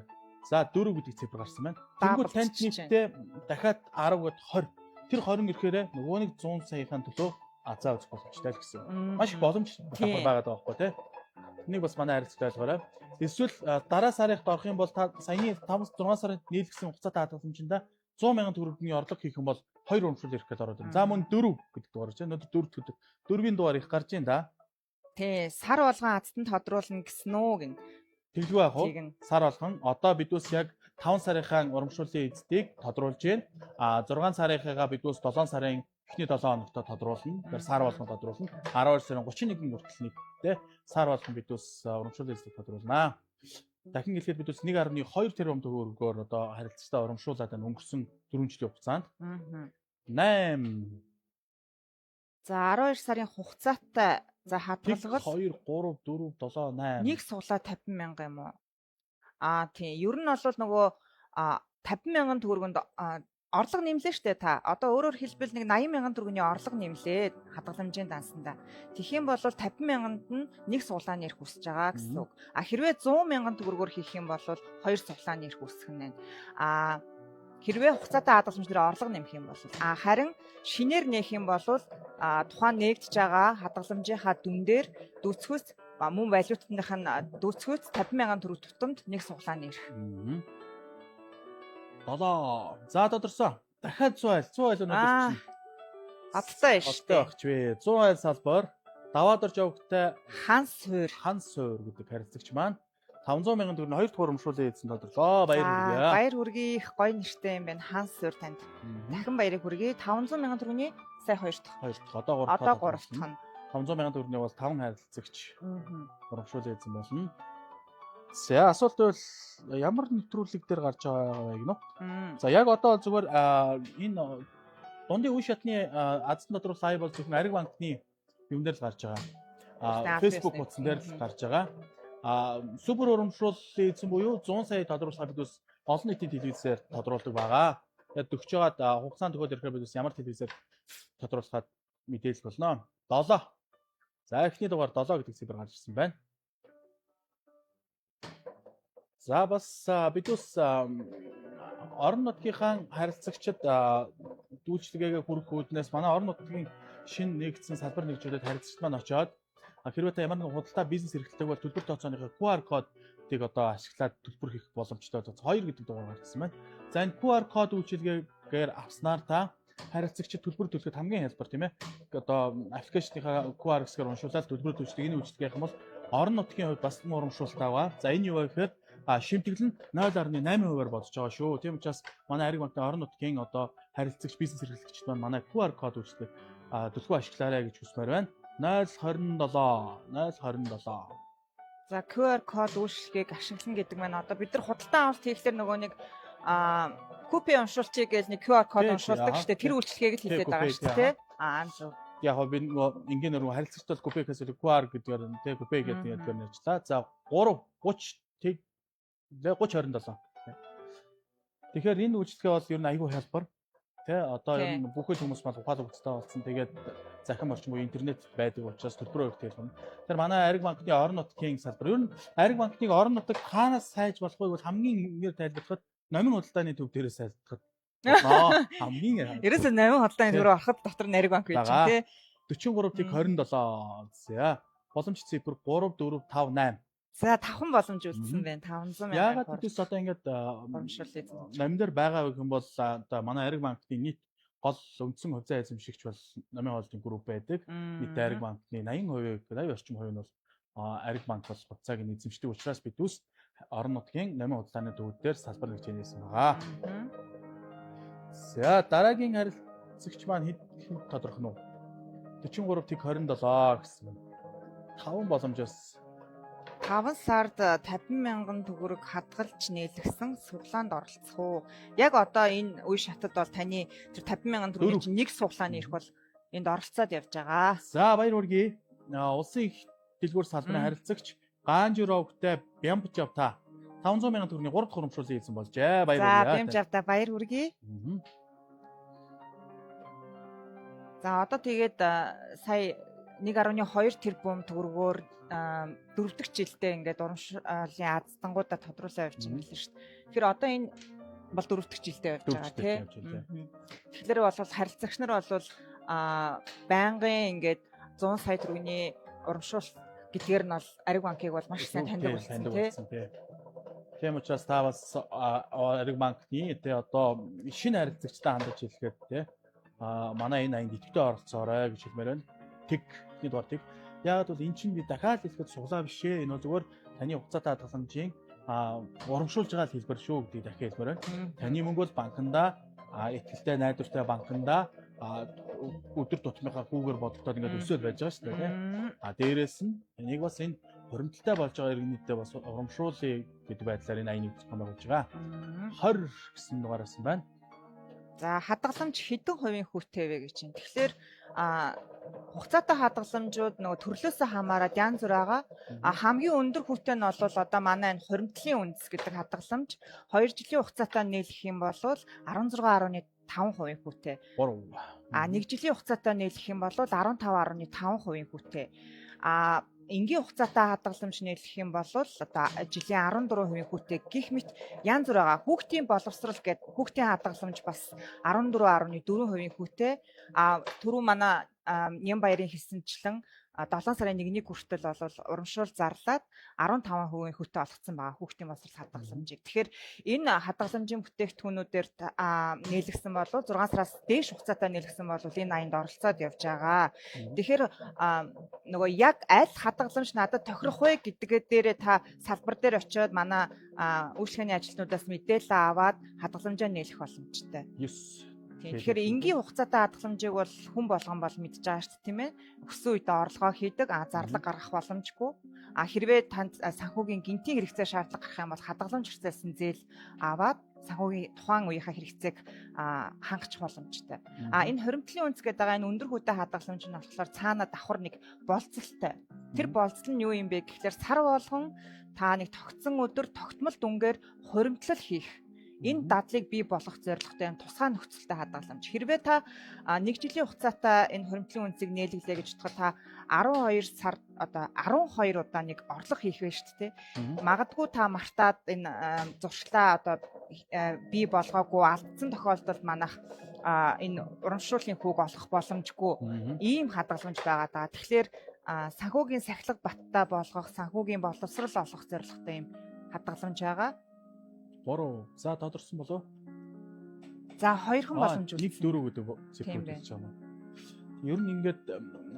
За 4 гэдэг цифр гарсан байна. Тэнгүүт танд нийтдээ дахиад 10 гээд 20. Тэр 20 ирэхээр нөгөө нэг 100 саяхан төлөө азаа үзэх боломжтой л гэсэн. Маш их боломж байгаа даа байхгүй тий. Энийг бас манай харилцагч ойлгоорой. Эсвэл дараа сарынхд орох юм бол та саяны 5-6 сарын нийлгэсэн хугацаатай хадгаламжинд 100 сая төгрөгийн орлого хийх юм бол 2 урамшуул ирэх гээд ороод байна. За мөн 4 гэдэг дугаар чинь өнөөдөр 4 гэдэг. 4-ийн дугаар их гарч ийн да. Тий, сар болгон азтан тодруулна гэсэн үү гин. Тэглгүй яах вэ? Сар болгон одоо бидүүс яг 5 сарынхаа урамшууллын эзэдийг тодруулж байна. 6 сарынхаа бидүүс 7 сарын эхний 7 хоногт тодруулна. Тэгэхээр сар болгон тодруулна. 12 сарын 31-ний хүртэл нийтдээ сар болгон бидүүс урамшууллын эзэдийг тодруулнаа. Дахин хэлэхэд бидүүс 1.2 тэрбум төгрөгөөр одоо харилцагчтай урамшуулаад байна өнгөрсөн 4 жилийн хугацаанд. 8. За 12 сарын хугацаатай за хадгалгал 2 3 4 7 8. Нэг суглаа 50 мянга юм уу? Тийм. Ер нь бол нөгөө 50 мянган төгрөгөнд орлого нэмлээ штэ та. Одоо өөрөөр хэлбэл нэг 80 мянган төгрөгийн орлого нэмлээ хадгаламжийн дансанда. Тэгэх юм бол 50 мянганд нь нэг суглаа нэрх үсэж байгаа гэсэн үг. Хэрвээ 100 мянган төгрөгөөр хийх юм бол 2 суглаа нэрх үсэх нь байна. Хэрвээ хугацаатай хадгаламж дээр орлого нэмэх юм бол харин шинээр нээх юм бол тухайн нээгдэж байгаа хадгаламжийнхаа дүн дээр дүүцгөөс мөн валютных нь дүүцгөөс 50 мянган төгрөг тутамд нэг суглаа нэрх. 7. За тодорсон. Дахиад 100 айл өнөөдөр чинь. Адтай шүү дээ. Багч вэ. 100 айл салбар даваад орж явагтай Ханс суур гэдэг харилцагч маань 500 сая төгрөгийн 2 дахь урамшууллын эзэн тодорлоо. Баяр хүргэе. Баяр хүргэе. Их гоё нэртэй юм байна. Ханс суур танд. Дахин баярыг хүргэе. 500 сая төгрөгийн сая 2 дахь. Одоо 3 дахь нь. 500 сая төгрөгийн бол 5 харилцагч. Урамшууллын эзэн болно. За асуулт бол ямар нэвтрүүлэг дээр гарч байгаа вэ гинөө? За яг одоо зүгээр энэ дундын үе шатны аздан дотроо лайв бол зөвхөн Ариг банкны юм дээр л гарч байгаа. Facebook хуудсан дээр л гарч байгаа. Супер урамшууллын эзэн буюу 100 сая тодруулах бид бас олон нийтийн телевизээр тодруулдаг байгаа. Тэгээд төгсөж байгаа хугацаанд төгөөд ирэхээр бид бас ямар телевизээр тодруулахад мэдээлэл болно. 7. За эхний дугаар 7 гэдэг цифр гарч ирсэн байна. За бас бид ус орон нутгийнхаа харилцагчид дүүлжлэгээ хүрэх үүднээс манай орон нутгийн шинэ нэгдсэн салбар нэгжүүдэд харилцагч маань очоод хэрвээ та ямар нэгэн худалдаа бизнес эрхлэлтэй бол төлбөр тооцооныхоо QR кодыг одоо ашиглаад төлбөр хийх боломжтой. 2 гэдэг дугаар гаргасан байна. За энэ QR код үйлчилгээгээр авснаар та харилцагчид төлбөр төлөхөд хамгийн хялбар тийм ээ. Одоо аппликейшныхаа QR хэсгээр уншуулаад төлбөр төлждөг энэ үйлчилгээ юм бол орон нутгийн хувьд бас урамшуулалт аваа. За энэ юу вэ гэхээр шимтгэл нь 0.8%-аар бодож байгаа шүү. Тийм учраас манай Ариг банкны орон нутгийн одоо харилцагч бизнес эрхлэгчид манай QR код үйлчилгээ төлхөө ашиглаарай гэж хүсмээр байна. 027. За QR код үйлчилгээг ашиглана гэдэг маань одоо бид нар худалдаа авалт хийхлээр нөгөө нэг купон уншуулчих гэж нэг QR код уншуулдаг шүү дээ. Тэр үйлчилгээг л хийгээд байгаа шүү дээ. Яг би ингээ нөгөө харилцагч бол купон гэхээс QR гэдгээр тий купон гэдэг нь ярьчлаа. За 3:30 30:27. Тэгэхээр энэ үйлчлэгээ бол ер нь айгүй хялбар. Тэ одоо ер нь бүхэл хүмүүс маань ухаалаг үстэй болсон. Тэгээд захин орчин буюу интернет байдаг учраас төлбөр өгөх телефон. Тэр манай Ариг банкны орон нутгийн салбар. Ер нь Ариг банкны орон нутаг хаанаас сайж болохыг бол хамгийн нэр тайлбарлахад номин худалдааны төв дээрээс сайлдахад хамгийн ерөөсөө 8 худалдааны төв рүү ороход дотор нь Ариг банк байж тий 43.27 за боломж цифр 3 4 5 8. За 5 боломж үлдсэн байна. 500 мянга. Яагаад гэдээс одоо ингээд урамшуулъя. номин дээр байгаа гэх юм бол одоо манай Ариг банкны нийт гол үндсэн хувьцаа эзэмшигч бол намын хоолтын групп байдаг. Нийт Ариг банкны 80% орчим хувь нь бол Ариг банк бол хувьцааг нь эзэмшдэг учраас бид үс орон нутгийн намын худалдааны төвүүд дээр салбар нэгж хийсэн байгаа. За дараагийн харилцагч маань хэд тодорхой нь 43.27 гэсэн юм. 5 боломжоос 5 сард 50 мянган төгрөг хадгалж нээлгсэн суглаанд оролцох уу? Яг одоо энэ үе шатад бол таны тэр 50 мянган төгрөгийн чинь нэг суглааны ирэх бол энд оролцоод явж байгаа. За баяр хүргэе. Улсын их дэлгүүр салбарын харилцагч Ганжировтай Бямбжав та 500 мянган төгрөгийн 3 дахь урамшууллыг хийсэн болжээ. Баяр хүргэе. За Бямбжав та баяр хүргэе. За одоо тэгээд сая 1.2 тэрбум төгрөгөөр 4 дахь жилдээ ингээд урамшууллын аздангуудаа тодруулсан явж байгаа шүү дээ. Тэгэхээр одоо энэ бол 4 дахь жилдээ явж байгаа тийм. Тэгэхээр бол харилцагч нар бол байнгын ингээд 100 сая төгрөгийн урамшуул гэдгээр нь бол Ариг банкыг бол маш сайн таньдаг болсон тийм. Тийм учраас та бас Ариг банкны тий одоо шинэ харилцагчтай хандаж хэлэхэд тий манай энэ аянд идэвхтэй оролцоорой гэж хэлмээр байна. Тэгний дугаар тэг. Яг бол эн чинь би дахиад хэлэхэд суглаа биш ээ. Энэ бол зүгээр таны хугацаатай хадгаламжийн урамшуулж байгаа хэлбэр шүү гэдгийг дахиад хэлмээр байна. Таны мөнгө бол банкнда ихтэй найдвартай банкнда өдөр тутмынхаа хүүгээр бодогдоод ингээд өсөөл байж байгаа шүү дээ. Дээрээс нь энийг бас энэ хуримтлалтай болж байгаа иргэнийдээ бас урамшуулъя гэдэг байдлаар энэ аяны зохион байгуулж байгаа. 20 гэсэн дугаараас байна. За хадгаламж хэдэн хувийн хүүтэй вэ гэж чинь. Тэгэхээр хугацаатай хадгаламжууд нөгөө төрлөөсөө хамаарат янз бүр байгаа. Хамгийн өндөр хүүтэй нь бол одоо манай энэ хуримтлалын үндэс гэдэг хадгаламж 2 жилийн хугацаатай нийлэх юм бол 16.5% хүүтэй. 1 жилийн хугацаатай нийлэх юм бол 15.5% хүүтэй. Энгийн хугацаатай хадгаламж нийлэх юм бол одоо жилийн 14% хүүтэй гих мэт янз бүр байгаа. Хүүхдийн боловсрал гэдэг хүүхдийн хадгаламж бас 14.4% хүүтэй. Түрүү манай Нямбаярын хэлсэнчлэн 7 сарын 1-ний хүртэл бол урамшуул зарлаад 15% хүүтэй олгоцсон байгаа хүүхдийн боловсрал хадгаламжийг. Тэгэхээр энэ хадгаламжийн бүтээгдэхүүнүүдээр нээлгсэн бол 6 сараас дээш хугацаатай нээлгсэн бол энэ аянд оролцоод явж байгаа. Тэгэхээр нөгөө яг аль хадгаламж надад тохирох вэ гэдгээ дээрээ та салбар дээр очиод манай үйлчлэгээний ажилтнуудаас мэдээлэл аваад хадгаламжаа нээх боломжтой. Тэгэхээр энгийн хугацаатай хадгаламжийг бол хүн болгон бол мэдж байгаа шүү дээ тийм ээ. Өссөн үедээ орлогоо хийдэг, зарлаг гаргах боломжгүй. Хэрвээ танд санхүүгийн гинтийн хэрэгцээ шаардлага гарах юм бол хадгаламж хэрэгцээсэн зээл аваад санхүүгийн тухайн үеийнхаа хэрэгцээг хангачих боломжтой. Энэ хуримтлалын үндэс гэдэг байгаа энэ өндөр хүүтэй хадгаламж нь болохоор цаана давхар нэг болцолтой. Тэр болцол нь юу юм бэ гэхлээр сар болгон та нэг тогтсон өдөр тогтмол дүнгээр хуримтлал хийх. Энэ дадлыг бий болгох зорилготой тусгай нөхцөлтэй хадгаламж. Хэрвээ та 1 жилийн хугацаатай энэ хуримтлын үнцийг нээлгэлээ гэж бодоход та 12 сард одоо 12 удаа нэг орлого хийх вэ шүү дээ. Магадгүй та мартаад энэ зуршлаа одоо бий болгоогүй алдсан тохиолдолд манайх энэ урамшууллын хүүг олох боломжгүй ийм хадгаламж байгаа даа. Тэгэхээр санхүүгийн сахилга баттай болгох, санхүүгийн боловсрал олох зорилготой ийм хадгаламж байгаа. Буруу. За тодорсон болов? За хоёрхан боломж үзсэн. 1-4 гэдэг цифр гэж байна. Ер нь ингээд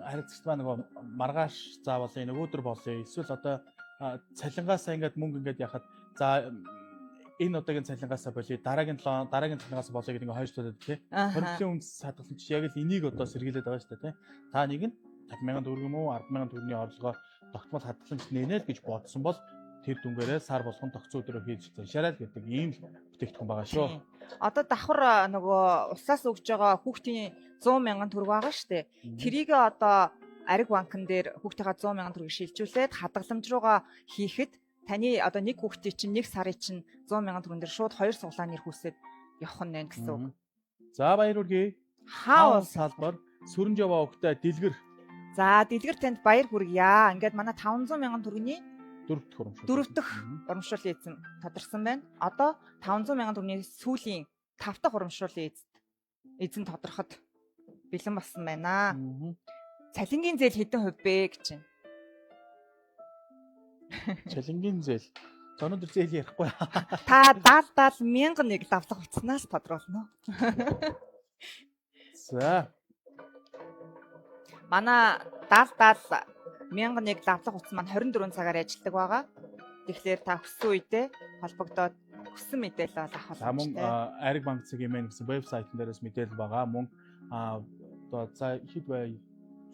харилцагч ба нөгөө маргааш заавал нөгөөдөр болъё. Эсвэл одоо цалингаасаа ингээд мөнгө ингээд яхад за энэ удаагийн цалингаасаа болъё. Дараагийн цалингаас болъё гэдэг ингээд хоёр талаад тий. Хоригдлын үндэс хадгалсан чи яг л энийг одоо сэргийлээд байгаа шүү дээ тий. Та нэг нь 50,000 төгрөг юм уу 10,000 төгрөгийн орлогоо тогтмол хадгаламж нэнэ л гэж бодсон бол тэр дүнгээрээ сар болгон тогтцоо өдрөөр хийж заншаарай л гэдэг ийм бүтээгдэхүүн байгаа шүү. Одоо давхар нөгөө усаас өгж байгаа хүүхдийн 100,000 төгрөг байгаа шүү дээ. Тэрийг одоо Ариг банкн дээр хүүхдийнхаа 100,000 төгрөг шилжүүлээд хадгаламж руугаа хийхэд таны одоо нэг хүүхдийн чинь нэг сарын чинь 100,000 төгрөгөн дээр шууд 2 суглааны нэрхүүсэд явах нь байна гэсэн үг. За баяр хүргэе. Хаус салбар сүрэн жаваа өгтөй дэлгэр. За дэлгэр танд баяр хүргье. Ингээд манай 500,000 төгрөгийн 4 дахь урамшууллын эзэн тодорсон байна. Одоо 500,000 төгрөгийн сүүлийн 5 дахь урамшууллын эзэн тодорход бэлэн болсон байна. Цалингийн зээл хэдэн хувь бэ гэж байна. Цалингийн зээл. Өнөөдөр зээл ярихгүй. Та 70,001 давлага утснаас тодруулна уу? За. Манай 70,001 давлага утас маань 24 цагаар ажилладаг байгаа. Тэгэхээр та хүссэн үедээ холбогдоод хүссэн мэдээлэл авах боломжтой. Мөн Ариг банк цагийн мэн гэсэн вебсайтн дээрээс мэдээлэл байгаа. Мөн одоо за хэд бай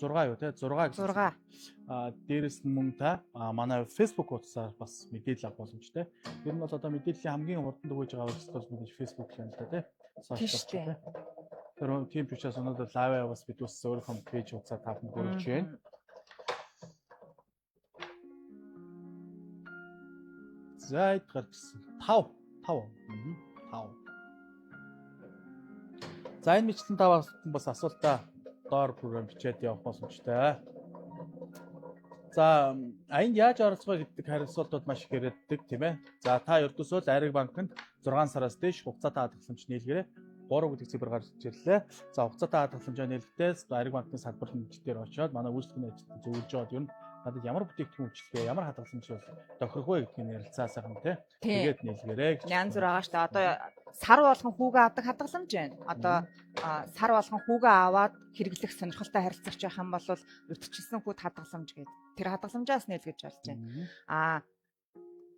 6 юу те 6 гэсэн. 6. Дээрээс нь мөн та манай Facebook утсаар бас мэдээлэл авах боломжтой. Ер нь бол одоо мэдээллийн хамгийн урд нь өгж байгаа бол мэдээж Facebook юм л та те. Сошиал те. Тэр тийм ч учраас өнөөдөр лайв бас бид бас өөрийнхөө пэйж утсаар таахад хүргэж байна. За эдгээр гэсэн 5. За энэ мэтлэн та бас асуултаа доор програм бичээд явах боломжтой. За аянд яаж оролцох вэ гэдэг хариултууд маш их яригддаг тийм ээ. За та ердөөсөө л Ариг банкнд 6 сараас дээш хугацаатай хадгаламж нийлгээрэй. 3 гэдэг цифр гарч ирлээ. За хугацаатай хадгаламжаа нээлттэй Ариг банкны салбар нэмжээр очиод манай үйлчлэгний ажилтнууд зөвлөж аваад ер нь надад ямар бүтээгдэхүүн үйлчлэгээ, ямар хадгаламж тохирох вэ гэдгийг ярилцаа сайхан тий. Тэгээд нийлгээрэй. Янз бүр байгаа шүү дээ. Одоо сар болгон хүүгээ авдаг хадгаламж байна. Одоо сар болгон хүүгээ аваад хэрэглэх сонирхолтой харилцагч байх юм бол урьдчилсан хүүд хадгаламж гэдэг. Тэр хадгаламжаас нээлгэж болж байна.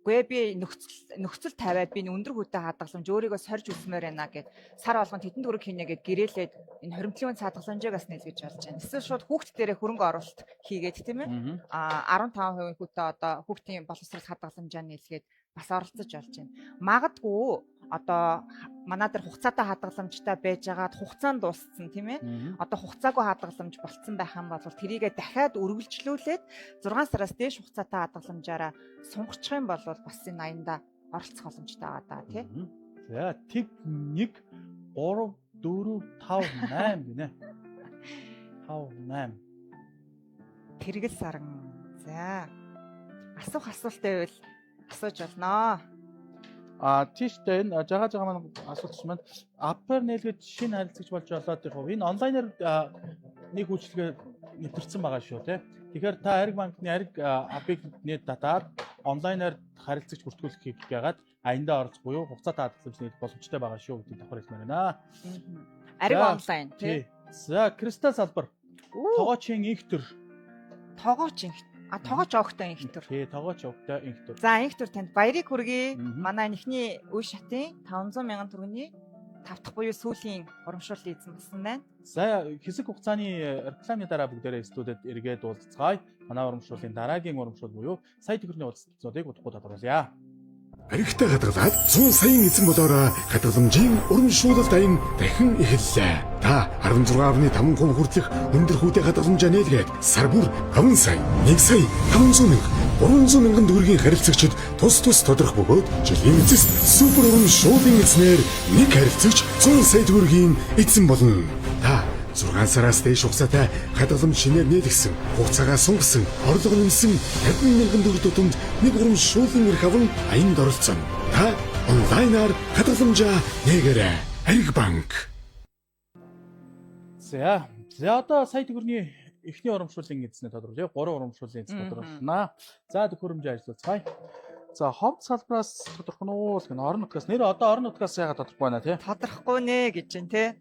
Гүй би нөхцөл тавиад би өндөр хүүтэй хадгаламж өөрийгөө сорж үсмээр байна гэд сар болгон тэдэн төгрөг хийнэ гэд гэрээлээд энэ хоримтлын хадгаламжаас нээлгэж болж байна. Эсвэл шууд хүүхд дээрээ хөрөнгө оруулалт хийгээд тийм ээ. 15% хүүтэй одоо хүүхдийн боловсрол хадгаламжаа нээлгээд бас оролцож болж байна. Магадгүй одоо манай дээр хугацаатай хадгаламжтай байж байгаад хугацаанд дууссан тийм ээ. Одоо хугацаагүй хадгаламж болцсон байх юм бол тэрийгэ дахиад үргэлжлүүлээд 6 сараас дээш хугацаатай хадгаламжаараа сунгахчих юм бол бас энэ аянда оролцох боломжтой байгаа даа тий. За тэг 1 3 4 5 8 гинэ. 5 8. Тэргэл саран. За. Асуух асуултаа байвал асууж болно. Тийштэй энэ жагаа маань асуулт маань аппер нээлгээд шинэ харилцагч болж болоод яг энэ онлайнаар нэг үйлчлэгээ нэвтэрсэн байгаа шүү тий. Тэгэхээр та Ариг банкны Ариг апыг нэт татаад онлайнаар харилцагч бүртгүүлэх хийгээд аяндаа орц буюу хугацаатай хадгаламж нээлт боломжтой байгаа шүү гэдэг давхар хэлмээр байна. Ариг онлайн тий. За кристалл салбар. Тогоочийн инх төр. Тогооч инх. Тогооч огтой инх төр. Тий, тогооч огтой инх төр. За инх төр танд баярыг хүргэе. Манай эхний үе шатын 500,000 төгрөгийн 5 дахь буюу сүүлийн урамшууллын эзэн болсон байна. За хэсэг хугацааны рекламны дараа бүгдээрээ студид эргээд уулзцгаая. Манай урамшууллын дараагийн урамшуул буюу сая төгрөгийн уулзалтуудыг удахгүй тодорхойлъя. Аригтай хадгалаад 100 саяын эзэн болоороо хадгаламжийн урамшуулалт аян дахин эхэллээ. Та 16.5% хүртэлх өндөр хүүтэй хадгаламжаа нээлгээд сар бүр 5 сая, 1 сая 500,000 300 мянган төгрөгийн харилцагчид тус тодорох бөгөөд жилийн эцэст супер урамшууллын эзнээр нэг харилцагч 100 сая төгрөгийн эзэн болно. Та 6 сараас дээш хугацаатай хадгаламж шинээр нээлгсэн, хугацаагаа сунгасан, орлого нэмсэн 50 мянган төгрөг тутамд нэг урамшууллын эрх аван аянд оролцсон. Та онлайнаар хадгаламжаа нээгээрэй. Ариг банк. За одоо сая төгрөгийн эхний урамшууллын эзнээ тодорхойлъё. 3 урамшууллын эзэн тодорхойлноо. За төхөөрөмж ажиллацгаая. За ховд салбараас тодорхоно гэх нь орон нутгаас нэр одоо орон нутгаас яагаад тодорхой байна тий? Тодорхохгүй нэ гэж чинь те.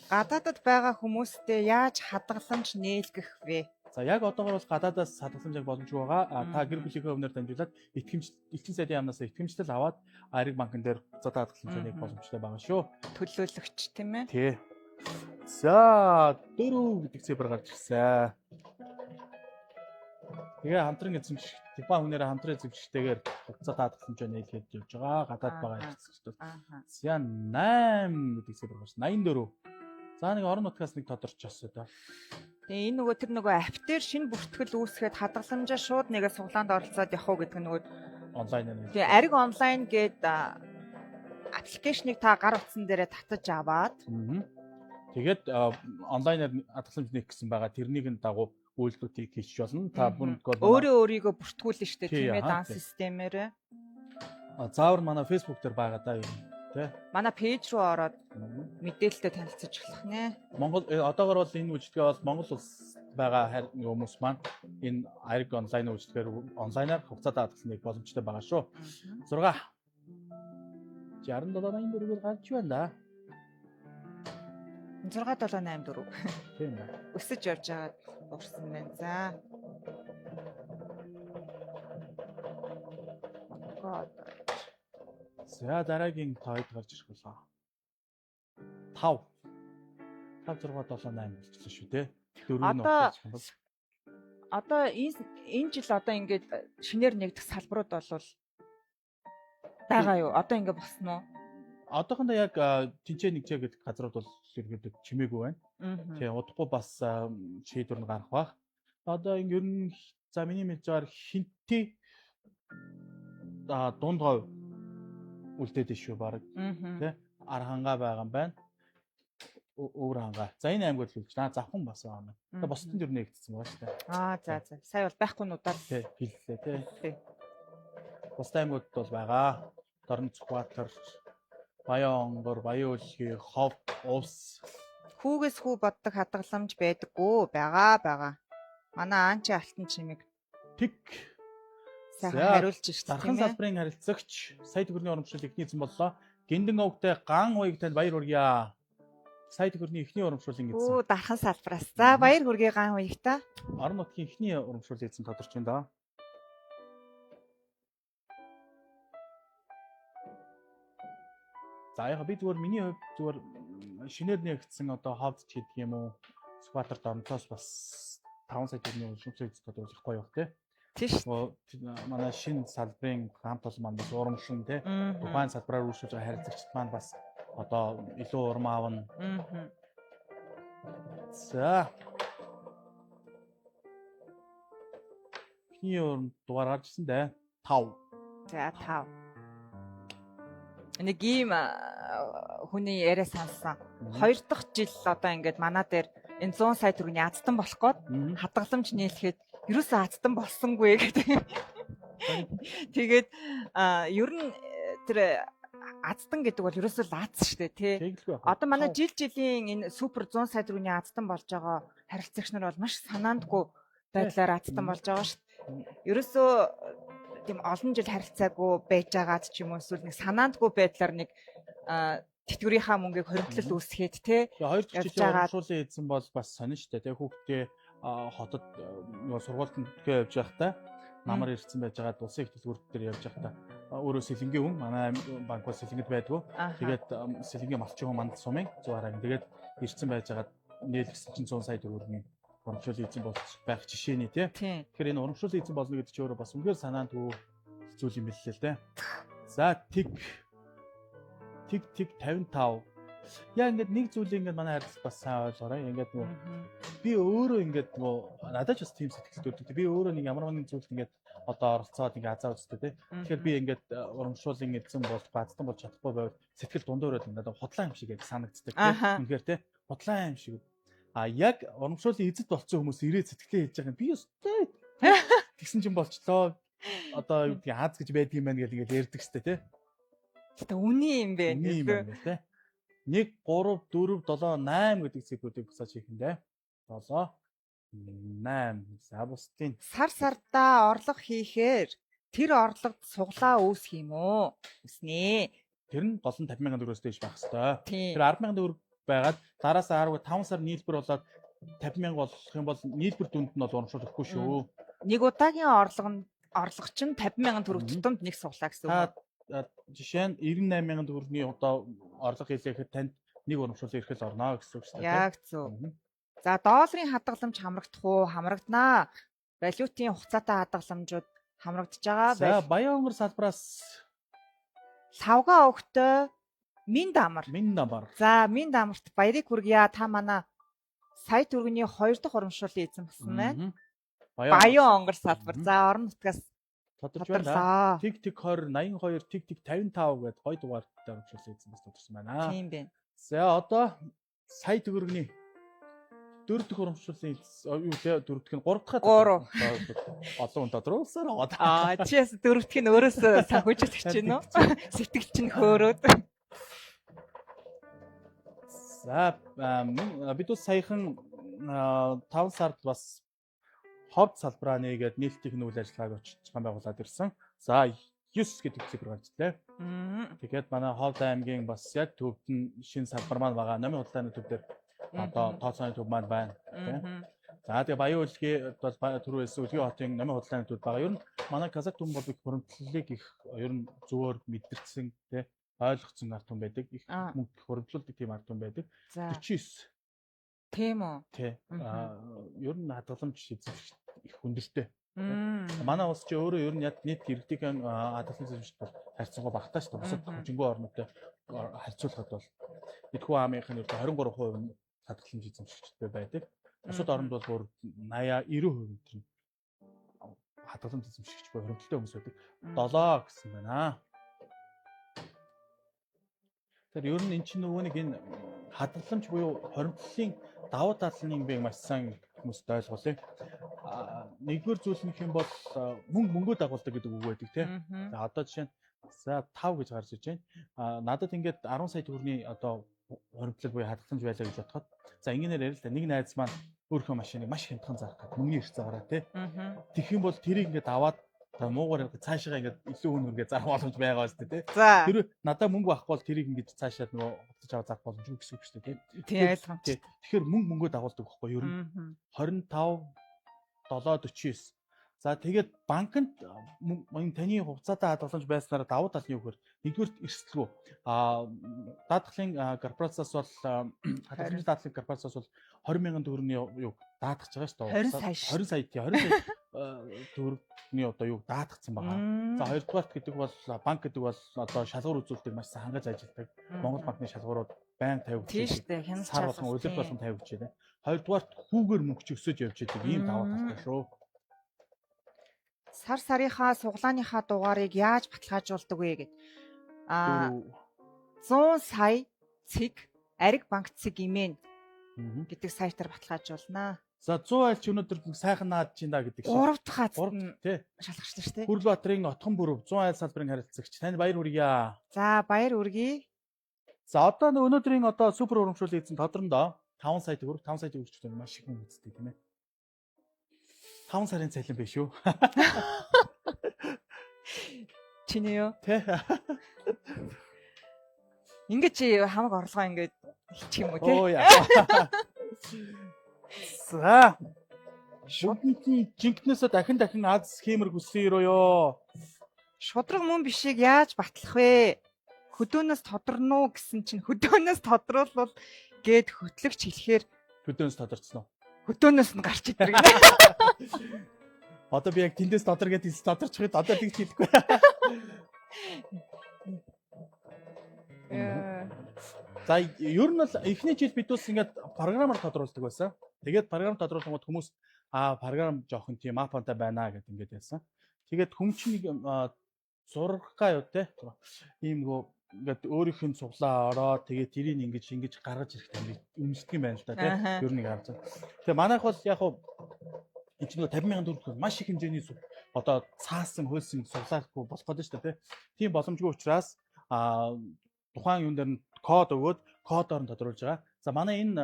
Гадаадд байгаа хүмүүстэй яаж хадгаламж нээлгэх вэ? За яг одоогор бол гадаадаас хадгаламжийг боломжгүй байгаа. Та гэр бүлийнхээ өмнөр дамжуулаад элчин сайдын яамнаас итгэмжлэл аваад Ариг банкн дээр задаа хадгаламжийг нээх боломжтой байгаа шүү. Төлөөлөгч тийм ээ. Тий. За 4 гэдэг цифр гарч ирсэн. Тэгээ хамтран эзэмших Типа хүнээрээ хамтран эзэмшихтэйгээр хугацаа хадгаламжаа нээлгээд явж байгаа. Гадаад байгаа эзэмшигчдүүд. За 8 гэдэг цифр гарч 84. За нэг орон нутгаас нэг тодорч өсөө дөө. Тэгээ энэ нөгөө тэр нөгөө апптер шинэ бүртгэл үүсгээд хадгаламжаа шууд нэгээ суглаанд оролцоод явах уу гэдэг нөгөө онлайнаар. Тэгээ Ариг онлайн гээд аппликейшнийг та гар утсан дээрээ татаж аваад тэгээд онлайнаар хадгаламж нээх гэсэн байгаа. Тэрнийг нь дагуу үйлдвэрүүдийг хийчих болно. Та бүрмдгол өөрийгөө бүртгүүлнэ шүү дээ тийм ээ дан системээр. Заавар манай Facebook дээр байгаа даа юм тий. Манай пэйж руу ороод мэдээлэлтэй танилцаж болох нэ. Монгол одоогор бол энэ үйлчлэгээ бол Монгол улс байгаа хүмүүс маань энэ Ариг онлайн үйлчлэгээр онлайнаар хугацаатай хадгалсан нэг боломжтой байгаа шүү. 6 6784-ээр гарч байна да. 6784. Тийм ээ. Өсөж явж байгаа дуурсан байна. За. За дараагийн тойд гарч ирэх болоо. 5 6 7 8 болчихсон шүү те. 4 нь болчих юм бол. Одоо энэ жил одоо ингээд шинээр нэгдэх салбарууд бол байгаа юу? Одоо ингээд болсон уу? Одоохондоо яг тэнцээ нэгжээ гэдэг газрууд бол ерөөдөө чимээгүй байна. Тэгээ удахгүй бас шийдвэр нь гарах бах. Одоо ер нь за миний мэдээр хинти дунд говь үлдээд шүү баг. Тэ Архангаа байгаа юм байна. Өөр хангаа. За энэ аймагуд л үлж байна. Завхан бас байгаа юм. Тэгээ бусдын ер нь нэгдсэн байгаа шүү дээ. За за. Сая бол байхгүй нуудаар хэллээ тэ. Бусдын аймагуд бол байгаа. Дорн Цухбаатар, Баянгор, Баяуулгий, Хов, Ус. Хүүгээс хүү боддог хадгаламж байдаггүй байгаа. Манай Аанчи Алтан чимэг Тэг сайхан хариулж ирсэн. Дархан салбарын харилцагч сая төгрөгийн урамшил ихний эзэн боллоо. Гиндэн овгтой ган уяг танд баяр хүргье. Сая төгрөгийн ихний урамшуулын эзэн. Дархан салбараас. За баяр хүргье ган уягта. Орон нутгийн ихний урамшуулын эзэн тодорч байна да. За яг би зүгээр миний хувьд зүгээр шинээр нэгдсэн одоо хавд ч гэдэг юм уу. Скватер дорнтоос бас 5 сая төгрөгийн урамшуулын эзэн тодорч гоё баг те. Тийш. Манай шинэ салбарын хамт олон маань бас урамшин те. Тухайн салбараар үргэлжлүүлж байгаа харилцагчид маань бас одоо илүү урам аавна. За. Ихний дугаар гарч ирсэн дээ. 5. За 5. Нэг ийм хүний яриа сонссон. 2 дахь жил одоо ингээд манай дээр энэ 100 сая төгрөгийн азтан болох гээд хадгаламж нээлэхэд ерөөсөө азтан болсонгүй гэдэг. Тэгээд ер нь тэр азтан гэдэг бол ерөөсөө лаац шүү дээ тий. Одоо манай жилийн энэ супер 100 сая төгрөгийн азтан болж байгаа харилцагч нар бол маш санаандгүй байдлаар азтан болж байгаа шүү дээ. Ерөөсөө тийм олон жил харилцаагүй байж байгаад ч юм уу эсвэл нэг санаандгүй байдлаар нэг тэтгэврийнхаа мөнгийг хоригдлол үүсгээд тий. Тэгээд 2 жилийн урамшуулын эзэн бол бас сонин шүү дээ тий. Хүүхдээ хотод нөгөө сургуультанд явж байхдаа намар ирсэн байж байгаа улсын их төлөвлөлт дээр явж байхдаа өөрөө сэлэнгийн хүн манай банк бас сэлэнгэд байдгүй. Тэгээд сэлэнгийн малчин хүн манд сумын 100 тэгээд ирсэн байж байгаа нээлгсэн чинь 100 сая төгрөгийн урамшуулын эзэн болж байх жишээний тий. Тэгэхээр энэ урамшуулын эзэн болно гэдэг чинь өөрөө бас үнээр санаандгүй зүйл юм билээ л дээ. За тэг 55. Яа ингээд нэг зүйлийг ингээд манай харилцаг бас сайн ойлгоорой. Ингээд нөгөө би өөрөө ингээд нөгөө надад ч бас тийм сэтгэлд өгдөг. Би өөрөө нэг ямар нэгэн зүйлд ингээд одоо оролцоод ингээ азаа үзтээ тий. Тэгэхээр би ингээд урамшуулын эзэн бол баазтан болж чадахгүй байвал сэтгэл дундуур байл надад худлаа юм шиг яг санагддаг тий. Үнэхээр тий худлаа юм шиг. Яг урамшуулын эзэд болсон хүмүүс ирээд сэтгэлээ хийж байгаа юм. Би өстэй тэгсэн чинь болчлоо. Одоо юу гэдгийг Аз гэж байдаг юм байна гэдэг ингээд ярьдаг штэ тий. Гэтэ үний юм бэ. Үний юм байна тий. 1 3 4 7 8 гэдэг цифруудыг бусаж хийхэндээ 7 8 за бусдын Сар сардаа орлого хийхээр тэр орлогод суглаа үүсэх юм уу? Үснэ. тэр нь гол нь 50,000 төгрөгөөс дээш байх хэвээр. Тийм. Тэр 10,000 төгрөг байгаад дараас 5 сар нийлбэр болоод 50,000 болох юм бол нийлбэр дүнд нь бол урамшуул өгөхгүй шүү. Нэг удаагийн орлого чинь 50,000 төгрөг тутамд нэг суглаа гэсэн үг. Жишээ нь 98,000 төгрөгийн одоо орлого хийлэхэд танд нэг урамшуул ирэхэд орно гэсэн үг шүү дээ. Яг зөв. За долларын хадгаламж хамрагдах уу? Хамрагдана. Валютын хугацаатай хадгаламжууд хамрагдж байгаа. За баян өнгөр салбараас Лавга өгтөө минь дамар. За минь дамарт баярыг хүргье. Та манай сая төгрөгийн 2 дахь урамшуулын эзэн болсон байна. Баян өнгөр салбар. За орон нутгаас тодорч байна. Тэг 20 82 тэг 55 гэдэг гоё дугаартай урамшуулсан эзэн бас тодорсон байна. Тийм байна. За одоо сая төгрөгийн 4 дахь урамшуулсан юу те 4 дахь нь 3 дахь олон хүн тодруулсаар байгаа. Чиэс 4 дахь нь өөрөөсөө санхүүжүүлж чинь үү? Сэтгэл чинь хөөрөөд. За бид бас саяхан 5 сард бас ховд салбараа нээгээд нийлтийн үйл ажиллагааг очихсан байгуулад ирсэн. За 9 гэдэг цифр гарч ирлээ. Тэгээд манай ховд аймгийн бас яг төвд нь шинэ салбар маань байгаа. Номын худлааны төв дээр одоо тооцооны төв маань байна. За тэгээ баян үлгийн бол түрүүээс үлгийн хотын номын худлааны төв байгаа. Ер нь манай Казак түн бол их хуримтлалыг их ер нь зөвөр мэдэрсэн тий ойлгоцсон ард түмэн байдаг. Их мөнгө хуримтлуулдаг тийм ард түмэн байдаг. 49. Тийм үү? Тий. Ер нь хадгаламж эзэмших их хүндэлтэй. Манай улс чи өөрөө ер нь яг нийт иргэдийн хадгалсан эзэмших бол харьцангуй багтаа шүү дээ. Бусад хөгжингөө орнуудтай харьцуулахад бол эдхүү аамынхын ер нь 23% нь хадгаламж эзэмшигчтэй байдаг. Бусад орнд бол бүр 80 90% тэр хадгаламж эзэмшигч буюу хөрөнгөлтэй хүмүүс байдаг. 7 гэсэн байна. Тэр ер нь эн чинь нөгөө нэг энэ хадгаламж буюу хоригдлын давуу тал нь юм бэ маш сайн хүмүүст ойлгуулъя. Нэгдүгээр зүйл нь юм бол мөнгөө дагуулдаг гэдэг үг байдаг тийм. За одоо жишээ нь за 5 гэж гарч иж байна. Надад ингээд 10 сая төгрөгийн одоо хоригдлол буюу хадгаламж байлаа гэж бодоход за ингээнээр ярил л да. Нэг найз маань өөрийнхөө машиныг маш хямдхан зарах гэдэг мөнгөний эрх заагаараа тийм. Тэгэх юм бол тэрийг ингээд аваад муугаар цаашаа ингээд илүү хүн ингээд зарах боломж байгаа шүү дээ тийм. Тэр надад мөнгө байхгүй бол тэрийг ингээд цаашаа нөгөө худалдаж аваад зарах боломж юу гэсэн үг шүү дээ тийм. Тийм ойлгомжтой. Тэгэхээр мөнгөө дагуулдаг байхгүй юу? Ер нь 25 749. За тэгээд банкнд таны хугацаатай хадгаламж байснараа давуу тал нь юу гэхээр нэгдүгээр эрсдэлгүй. Даатгалын корпорациас бол хадгаламж даатгалын корпорациас бол 20,000 төгрөгийн юу даатгаж байгаа шүү дээ. 20 сая төгрөгийн одоо юу даатгацсан байгаа. За хоёрдугаарт гэдэг бол банк гэдэг бол одоо шалгуур үзүүлэлтийг маш сайн хангаж ажилладаг. Монгол банкны шалгуурууд байнга тавигддаг. Тийм шүү дээ. Хяналт сар болгон улирал болгон тавигдж байна. Хоёрдугаарт хүүгээр мөнгө ч өсөж явж байдаг ийм давуу талтай шүү. Сар сарынхаа суглааныхаа дугаарыг яаж баталгаажуулдаг вэ гэд. 100 сая цэг ариг банк цэг имэн гэдэг сайтаар баталгаажуулнаа. За 100 айлч өнөөдөр сайхан наад чинь да гэдэг шиг. 3 дахь хазд тий шалгачлаа шүү дээ. Хүрлбаатарын Отхон бүрв 100 айл салбарын харилцагч танд баяр хүргье. За баяр хүргэе. За одоо өнөөдрийн одоо супер урамшуулын эзэн тодорндоо 5 сая төгрөг ч гэсэн маш их хүн үздэг тийм ээ. 5 сарын цалин биш үү? Чиний юу? Тэ. Ингээд чи хамаг орлогоо ингээд хэлчих юм уу те? Оо яа. За. Шүдний жинкнээсээ дахин аз схемэр хүссэн ёо. Шудраг мөн бишийг яаж батлах вэ? Хөдөөнөөс тодорно гэсэн чинь хөдөөнөөс тодруулбал гээд хөтлөгч хэлэхээр хөдөөнөөс тодорцсон уу? Хөдөөнөөс нь гарч идэг. Одоо би яг тэндээс тодор гэдээ тодорчих хэд одоо тэгж хэлэхгүй. За ер нь бол эхний жил бид бас ингээд програмаар тодруулдаг байсан. Тэгээд програм тодруулсан хүмүүс програм жоохон тийм апантай байна гэдэг ингээд байсан. Тэгээд хүмчнийг зургахгаа юу те. Ийм нөгөө ингээд өөрийнх нь цуглаа ороод тэгээд тэрийг ингэж гаргаж ирэх өмсдөг юм байна л да тийм ер нь харж байгаа. Тэгээ манайх бол яг хуу энэ чинь 50,000 төгрөг маш их хэмжээний одоо цаасан хөлсөн суглаахгүй болох гэдэг шүү дээ тийм боломжгүй учраас тухайн юм дээр нь код өгөөд кодоор нь тодруулж байгаа. За манай энэ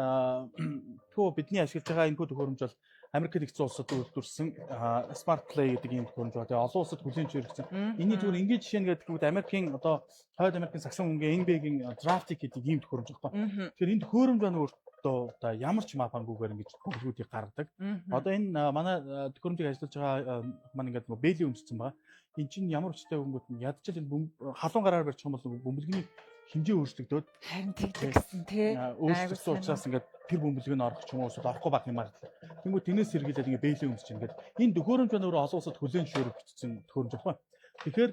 бидний ашиглаж байгаа энэ төхөөрөмж бол Америкт нэгдсэн улсад үйлдвэрсэн Smart Play гэдэг юм төхөөрөмж байна. Тэгээ олон улсад хүлээн зөвшөөрсөн. Энийг зүгээр ингээд жишээ нь гэдэг нь Америкийн одоо хойд Америкийн сагсан хөнгөн NBA-гийн Draftic гэдэг ийм төхөөрөмж байхгүй. Тэгэхээр энэ төхөөрөмж байна өөртөө одоо ямар ч мапангүйгээр ингэж бүлгүүдийг гаргадаг. Одоо энэ манай төхөөрөмжийг ажиллаж байгаа маань ингээд нөгөө бэйли өмссөн байгаа. Энд чинь ямар ч хэвчтэй хөнгөт нь ядчил энэ халуун гараар барьчих юм бол бөмбөлгөний хэмжээ өөрчлөгдөөд харин тэгдэгсэн тий. Өөрчлөгдсөн учраас ингээд тэр бөмбөлөг нь орох ч юм уу эсвэл орохгүй байх юм аа. Тэнгүү тэрнээс сэргийлээд ингээд бэйлээ өмсч ингээд энэ төхөөрөмж байна өөрөө олон улсад хүлээн зөвшөөрөгдсөн төхөөрөмж байна. Тэгэхээр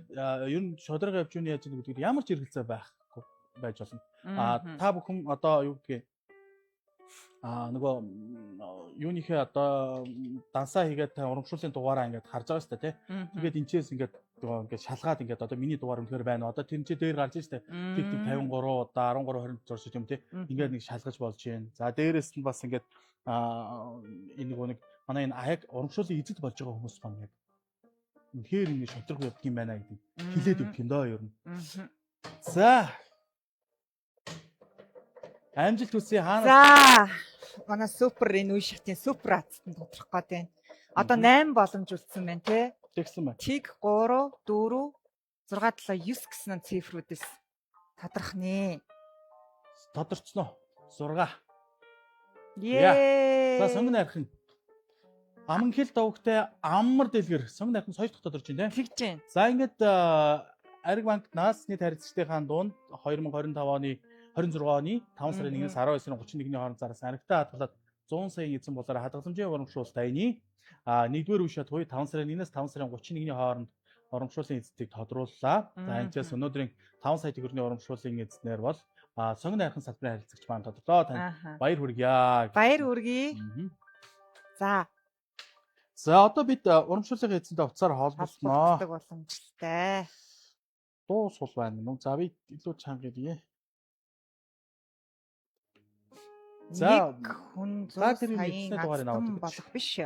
ер нь шударга явж юуны яаж гэдэг ямар ч хэрэгцээ байхгүй байж болно. Та бүхэн одоо юу гэдгийг нөгөө юуныхээ одоо дансаа хийгээд урамшууллын дугаараа ингээд харж байгаа шүү дээ тий. Тэгээд энэчээс ингээд шалгаад ингээд одоо миний дугаар өнөхөр байна. Одоо тэр чинь дээр гарч штэ. Тэг 53 одоо 13 20 зуршиж юм тий. Ингээд нэг шалгаж болж байна. За дээрэс нь бас ингээд энэ нэг манай энэ аяг урамшууллын эзэд болж байгаа хүмүүс маань яг үнэхээр ингэ шудраг явдаг юм байна гэдэг хэлээд өгөх юм доо ер нь. За амжилт хүсье хаана. За манай супер энэ үе шатын супер хацтанд тодрох гээд байна. Одоо 8 боломж үлдсэн байна тий. Тэгсэн байна. Тиг 3 4 6 7 9 гэсэн цифрүүдээс тодрох нэ. Тодорцсноо 6. Ее. За сонгон архин. Аманхил давхтай амар дэлгэр сонгон архин сойж тодорч байна тий. Тэгж байна. За ингээд Ариг банкнаас нийт харилцагчдын дунд 2025 оны 26 оны 5 сарын 1-ээс 19 сарын 31-ний хооронд зараас Аригтаа хадгалаад 100 саяын эзэн болоор хадгаламжийн урамшуулалт дайны 1-р үе шат хуй 5 сарын 1-ээс 5 сарын 31-ний хооронд урамшууллын эзэдийг тодрууллаа. За энэчээс өнөөдрийн 5 сая төгрөгийн урамшууллын эзнэр бол сонгон архин салбарын харилцагч маань тодорлоо. Танд баяр хүргье. Баяр хүргэе. За одоо бид урамшууллын эзэнтэй уцаар холбосноо. Боломжтой. Дуу сул байна. За би илүү чанга гэрье. За хүн 100 саяын азтан болох биш.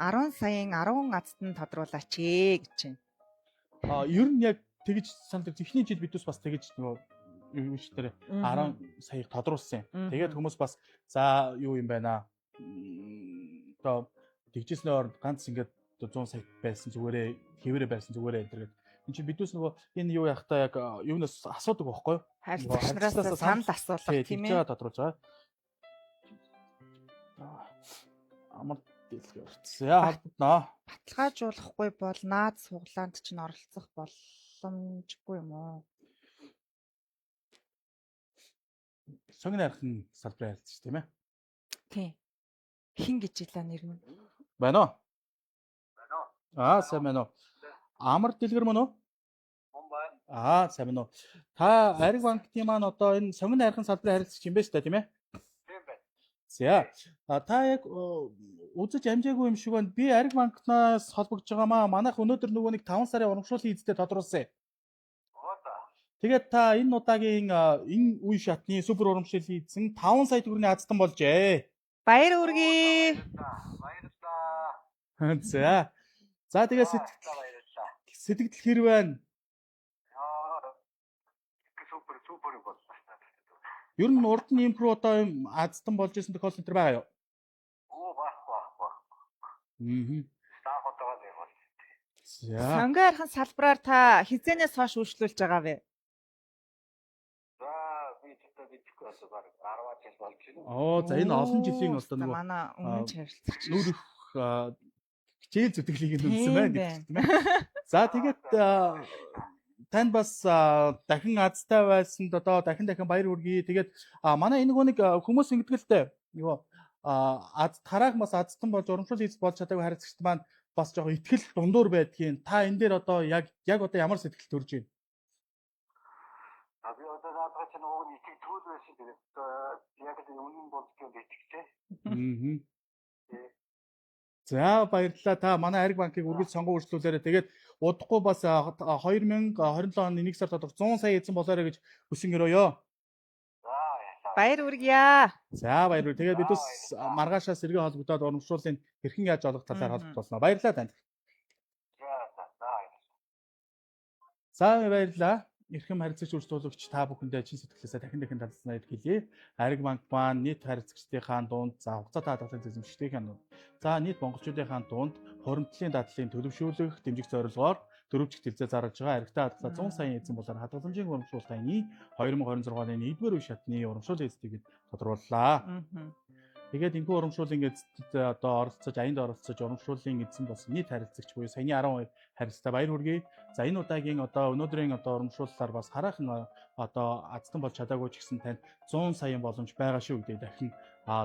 10 саяын 10 азтан тодруулаач гэж байна. Ер нь яг тэгж сандаг техний жил бидус бас тэгж нөгөө юу ч тэр 10 саяыг тодруулсан юм. Тэгээд хүмүүс бас за юу юм байна. Одоо тэгжсэний оронд ганц ингээд 100 сая байсан зүгээрээ хэвээрээ байсан зүгээрээ энэ чинь бидус нөгөө энэ юу яхтаа яг юунаас асуудаг байхгүй юу? Харилцагчнараас санал асуулах тийм ээ. Тодруулж байгаа. Амар дэлгэр. За холбодноо. Баталгаажуулахгүй бол наад суглаанд ч н оролцох боломжгүй юм уу? Сонгон архин салбарын харилцагч тийм ээ. Тийм. Хин гэж илаа нэр нь. Байна уу? Сайн байна уу? Амар дэлгэр мөн үү? Сайн байна уу? Та Ариг банкны маань одоо энэ сонгон архин салбарын харилцагч юм байна шүү дээ тийм ээ? Тийм байна. За та яг үзэж амжаагүй юм шиг байна. Би Ариг банкнаас холбогдож байгаамаа. Манайх өнөөдөр нөгөө нэг 5 сарын урамшууллын эзэдээ тодруулсан. Тэгээд та энэ удаагийн энэ үе шатны супер урамшууллын эзэн 5 сая төгрөгийн азтан болжээ. Баяр хүргэе. За. За тэгээ сэтгэл хэр байна? Супер боллоо. Ер нь урд нь импро одоо азтан болж исэн тохиол энэ байгаа юу? Стаф одоо нэг бол. За. Сонгон архин салбараар та хизээнээс хойш үйлчлүүлж байгаа вэ? Би за энэ олон жилийн одоо нөгөө манай өмнө харилцагч нүрх хичээл зүтгэлийг нэмсэн байна гэдэг тийм ээ. За тэгээд танд бас дахин азтай байсанд одоо дахин баяр хүргэе. Тэгээд манай энэ нэг хүмүүс ингэдэгтэй нөгөө тараах бас азтан болж урамшуул хийж болж чадаагүй харилцагчд маань бас жоохон ихтгэл дундуур байдгийн. Та энэ дээр одоо яг одоо ямар сэтгэл төрж байна? Би одоо наадах чинь уг нь их төл байсан тэгээд яг л үнэн болдгоо итгэжээ. За баярлалаа. Та манай Ариг банкыг үргэлж сонгон үргэлжлүүлээрэй. Тэгээд удахгүй бас 2027 оны 1 сар тодорхой 100 сая эзэн болоорой гэж хүсэн өрөөё. Баяр үргье. За баярлалаа. Тэгээд бид бас маргаашаас сэргээ холбогдоод урамшууллын хэрхэн яаж олох талаар холбогдуулснаа. Баярлалаа танд. За баярлалаа. Эрхэм харилцагч үргэлжлүүлэгч та бүхэндээ чин сэтгэлээсээ дахин талцснаа хэлье. Ариг банк маань нийт харилцагчдынхаа дунд за хугацаатай хадгалах эзэмшигчдийнхээ дунд за нийт монголчуудынхаа дунд хуримтлалын дадлын төлөвшүүлэх дэмжих зорилгоор дөрөвч хилзээ зарлж байгаа аригтай хадгалах 100 сая эзэн болоор хадгаламжийн урамшуулалт тайны 2026 оны 1-р үе шатны урамшуул эзэдийг тодорхойллоо. Тэгээд энэхүү урамшууллын эзэд одоо оролцож, аянд оролцож урамшууллын эзэн болсон нийт харилцагч буюу саяны 12 харилцагтай баяр хүргэе. За энэ удаагийн одоо өнөөдрийн одоо урамшууллаар бас хараахан одоо азтан болж чадаагүй ч гэсэн танд 100 саяын боломж байгаа шүү гэдэг дахин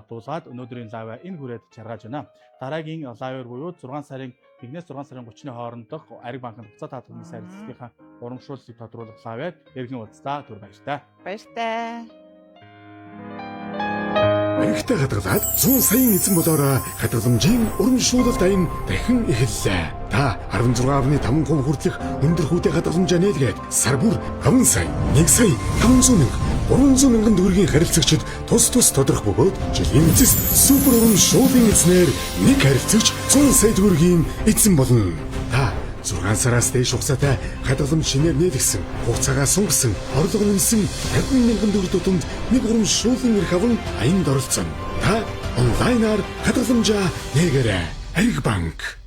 дуулгаад өнөөдрийн лайв энэ хүрээд жаргаж байна. Дараагийн лайвер буюу 6 сарын 1-ээс 6 сарын 30-ны хоорондох Ариг банкны хугацаа таатганы харилцагчдынхаа урамшууллыг тодруулах лайваар эргэн уулзлаа. Түр баяртай. Баяртай. Аригтай хадгалаад 100 саяын эзэн болоороо хадгаламжийн урамшуулалт аян дахин эхэллээ. Та 16.5% хүртэлх өндөр хүүтэй хадгаламжаа нээлгээд сар бүр 5 сая, 1 сая, 500 мянга, 300 мянган төгрөгийн харилцагчид тус тодорх бөгөөд жилийн эцэст супер урамшууллын эзнээр нэг харилцагч 100 сая төгрөгийн эзэн болно. Та 6 сараас дээш хугацаатай хадгаламж шинээр нээлгсэн, хугацаагаа сунгасан, орлого нэмсэн 50 мянган төгрөг тутамд нэг урамшууллын эрх аван аянд оролцсон. Та онлайнаар хадгаламжаа нээгээрэй. Ариг банк